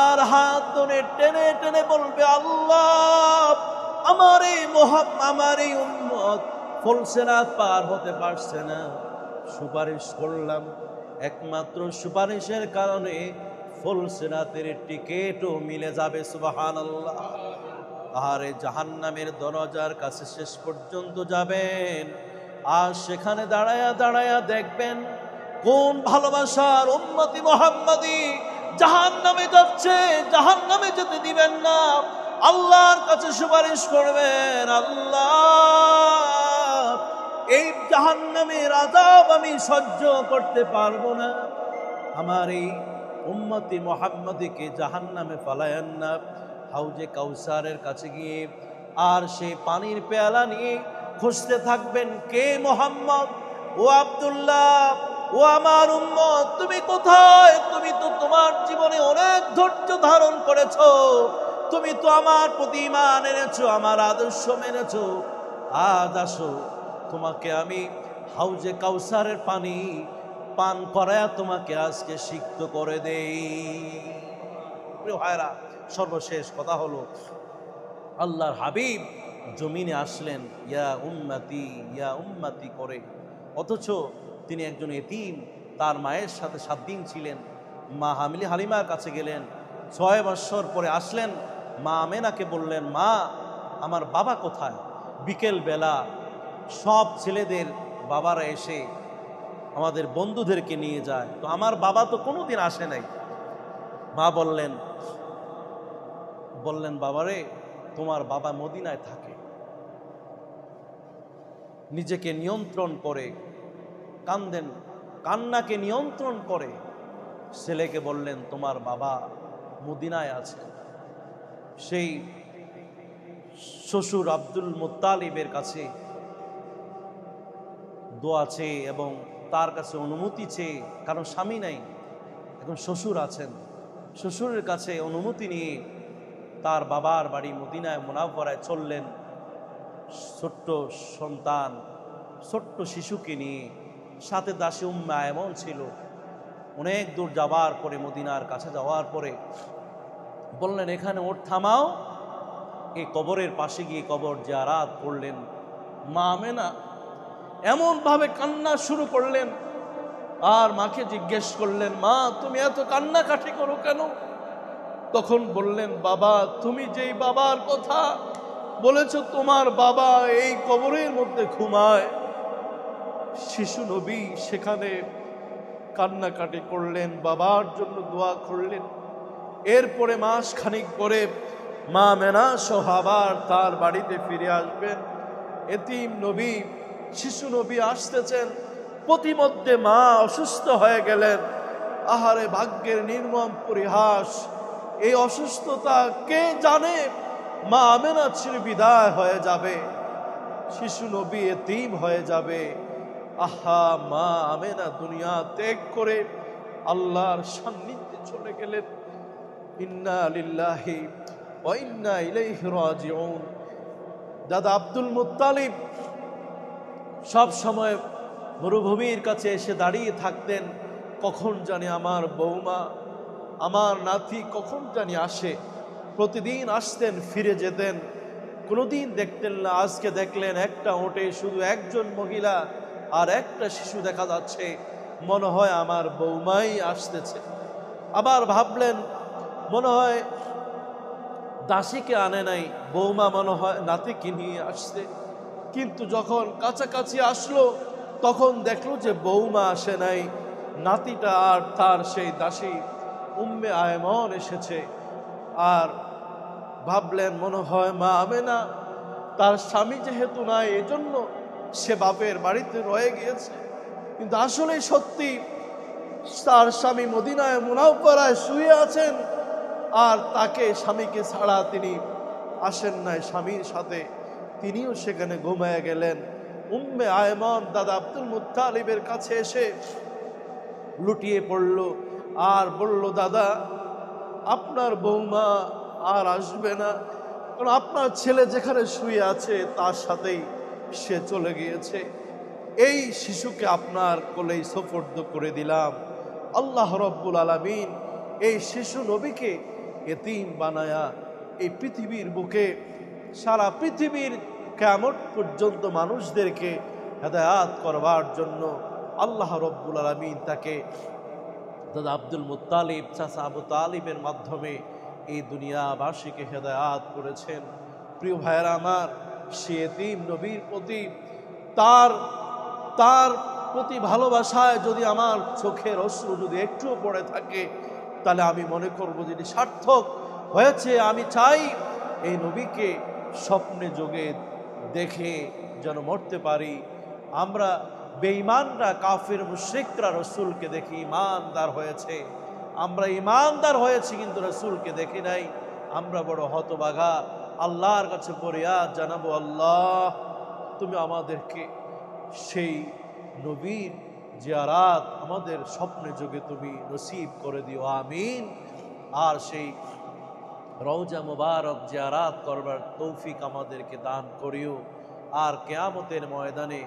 [SPEAKER 1] আর হাত ধরে টেনে টেনে বলবে, আল্লাহ, আমার এই উম্মত ফুলসিরাত পার হতে পারছে না, সুপারিশ করলাম, একমাত্র সুপারিশের কারণে ফুলসিরাতের টিকেটও মিলে যাবে। সুবহানাল্লাহ। আরে জাহান্নামের দরজার কাছে শেষ পর্যন্ত যাবেন, আর সেখানে দাঁড়ায়া দাঁড়ায়া দেখবেন কোন ভালোবাসার উম্মতি মুহাম্মাদি জাহান্নামে যাচ্ছে, জাহান্নামে যেতে দিবেন না, আল্লাহর কাছে সুপারিশ করবেন, আল্লাহ, এই জাহান্নামের আযাব আমি সহ্য করতে পারবো না, আমার এই উম্মতি মুহাম্মাদিকে জাহান্নামে ফালায়েন না। হাউজে কাউসারের কাছে গিয়ে আর সেই পানির পেয়ালা নিয়ে খুঁজতে থাকবেন, কে মুহাম্মদ, ও আব্দুল্লাহ, ও আমার উম্মত, তুমি কোথায়? তুমি তো তোমার জীবনে অনেক ধৈর্য ধারণ করেছো, তুমি তো আমার প্রতি ঈমান এনেছো, আমার আদর্শ মেনেছো, আজ আসো, তোমাকে আমি হাউজে কাউসারের পানি পান করায়া তোমাকে আজকে সিক্ত করে দেই। প্রিয় ভাইরা, সর্বশেষ কথা হলো, আল্লাহর হাবিব জমিনে আসলেন ইয়া উম্মতি করে, অথচ তিনি একজন এতিম, তার মায়ের সাথে 7 দিন ছিলেন, মা হালিমার কাছে গেলেন, 6 বছর পরে আসলেন, মা আমেনাকে বললেন, মা, আমার বাবা কোথায়? বিকেল বেলা সব ছেলেদের বাবারা এসে আমাদের বন্ধুদেরকে নিয়ে যায়, তো আমার বাবা তো কোনোদিন আসে নাই। মা বললেন, বাবারে, তোমার বাবা মদিনায় থাকে। নিজেকে নিয়ন্ত্রণ করে কান্দেন, কান্নাকে নিয়ন্ত্রণ করে ছেলেকে বললেন, তোমার বাবা মদিনায় আছে। সেই শ্বশুর আব্দুল মুত্তালিবের কাছে দোয়া চেয়ে এবং তার কাছে অনুমতি চেয়ে, কারণ স্বামী নাই, এখন শ্বশুর আছেন, শ্বশুরের কাছে অনুমতি নিয়ে তার বাবার বাড়ি মদিনায় মুনাওয়ারায় চললেন। ছোট্ট সন্তান, ছোট্ট শিশুকে নিয়ে, সাথে দাসী উম্মে আয়মন ছিল। অনেক দূর যাওয়ার পরে, মদিনার কাছে যাওয়ার পরে বললেন, এখানে ওঠ, থামাও। এই কবরের পাশে গিয়ে কবর জিয়ারাত করলেন। মা আমেনা এমনভাবে কান্না শুরু করলেন, আর মাকে জিজ্ঞেস করলেন, মা, তুমি এত কান্নাকাটি করো কেন? তখন বললেন, বাবা, তুমি যেই বাবার কথা বলেছো, তোমার বাবা এই কবরের মধ্যে ঘুমায়। শিশু নবী সেখানে কান্নাকাটি করলেন, বাবার জন্য দোয়া করলেন। এরপরে মাস খানিক পরে মা আমেনা সহ আবার তার বাড়িতে ফিরে আসবেন। এতিম নবী, শিশু নবী আসতেছেন, প্রতিমধ্যে মা অসুস্থ হয়ে গেলেন। আহারে ভাগ্যের নির্মম পরিহাস, এই অসুস্থতা কে জানে মা আমেনা চির বিদায় হয়ে যাবে, শিশু নবী এতিম হয়ে যাবে। আহা, মা আমেনা দুনিয়া ত্যাগ করে আল্লাহর সান্নিধ্যে চলে গেলেন। ইন্না লিল্লাহি ওয়া ইন্না ইলাইহি রাজিউন। দাদা আব্দুল মুত্তালিব সব সময় মরুভূমির কাছে এসে দাঁড়িয়ে থাকতেন, কখন জানি আমার বৌমা, আমার নাতি কখন জানি আসে। প্রতিদিন আসতেন, ফিরে যেতেন, কোনোদিন দেখতেন না। আজকে দেখলেন একটা ওটে শুধু একজন মহিলা আর একটা শিশু দেখা যাচ্ছে, মনে হয় আমার বৌমাই আসতেছে। আবার ভাবলেন, মনে হয় দাসীকে আনে নাই, বৌমা মনে হয় নাতিকে নিয়ে আসছে। কিন্তু যখন কাছাকাছি আসলো, তখন দেখলো যে বৌমা আসে নাই, নাতিটা আর তার সেই দাসী উম্মে আয়মন এসেছে। আর ভাবলেন, মনে হয় মা আমেনা, তার স্বামী যেহেতু নাই, এজন্য সে বাপের বাড়িতে রয়ে গিয়েছে। কিন্তু আসলে সত্যি তার স্বামী মদিনায় মুনাওয়ারায় শুয়ে আছেন, আর তাকে, স্বামীকে ছাড়া তিনি আসেন নাই স্বামীর সাথে, তিনিও সেখানে ঘুমিয়ে গেলেন। উম্মে আয়মন দাদা আব্দুল মুত্তালিবের কাছে এসে লুটিয়ে পড়ল আর বলল, দাদা, আপনার বৌমা আর আসবে না, কারণ আপনার ছেলে যেখানে শুয়ে আছে তার সাথেই সে চলে গিয়েছে। এই শিশুকে আপনার কোলেই সুপর্দ করে দিলাম। আল্লাহ রব্বুল আলামিন এই শিশু নবীকে এতিম বানায়া এই পৃথিবীর বুকে সারা পৃথিবীর কিয়ামত পর্যন্ত মানুষদেরকে হেদায়াত করবার জন্য আল্লাহ রব্বুল আলামিন তাকে দাদা আব্দুল মুত্তালিব চাচা আবু তালিবের মাধ্যমে এই দুনিয়াবাসীকে হেদায়াত করেছেন। প্রিয় ভাইয়েরা আমার, সে এতিম নবীর প্রতি তার তার প্রতি ভালোবাসায় যদি আমার চোখের অশ্রু যদি একটুও পড়ে থাকে, তাহলে আমি মনে করব যে এটি সার্থক হয়েছে। আমি চাই এই নবীকে স্বপ্নে যোগে দেখে যেন মরতে পারি। আমরা বেঈমানরা, কাফির মুশরিকরা রসুলকে দেখে ঈমানদার হয়েছে, আমরা ঈমানদার হয়েছি কিন্তু রসুলকে দেখি নাই। আমরা বড় হতভাগা। আল্লাহর কাছে ফরিয়াদ জানাবো, আল্লাহ তুমি আমাদেরকে সেই নবীর জিয়ারাত আমাদের স্বপ্নে যোগে তুমি নসিব করে দিও, আমিন। আর সেই রওজা মুবারক জিয়ারাত করবার তৌফিক আমাদেরকে দান করিও। আর কিয়ামতের ময়দানে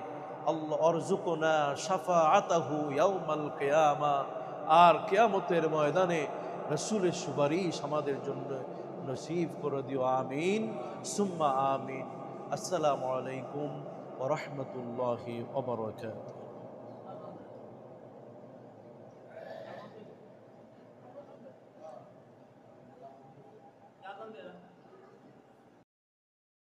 [SPEAKER 1] আল্লাহ অরজুকুনা শাফাআতাহু ইয়াউমাল কিয়ামা, আর কিয়ামতের ময়দানে রাসূলের সুপারিশ আমাদের জন্য নসিব করে দিও, আমিন সুম্মা আমিন। আসসালামু আলাইকুম ওয়া রাহমাতুল্লাহি ওয়া বারাকাতুহু।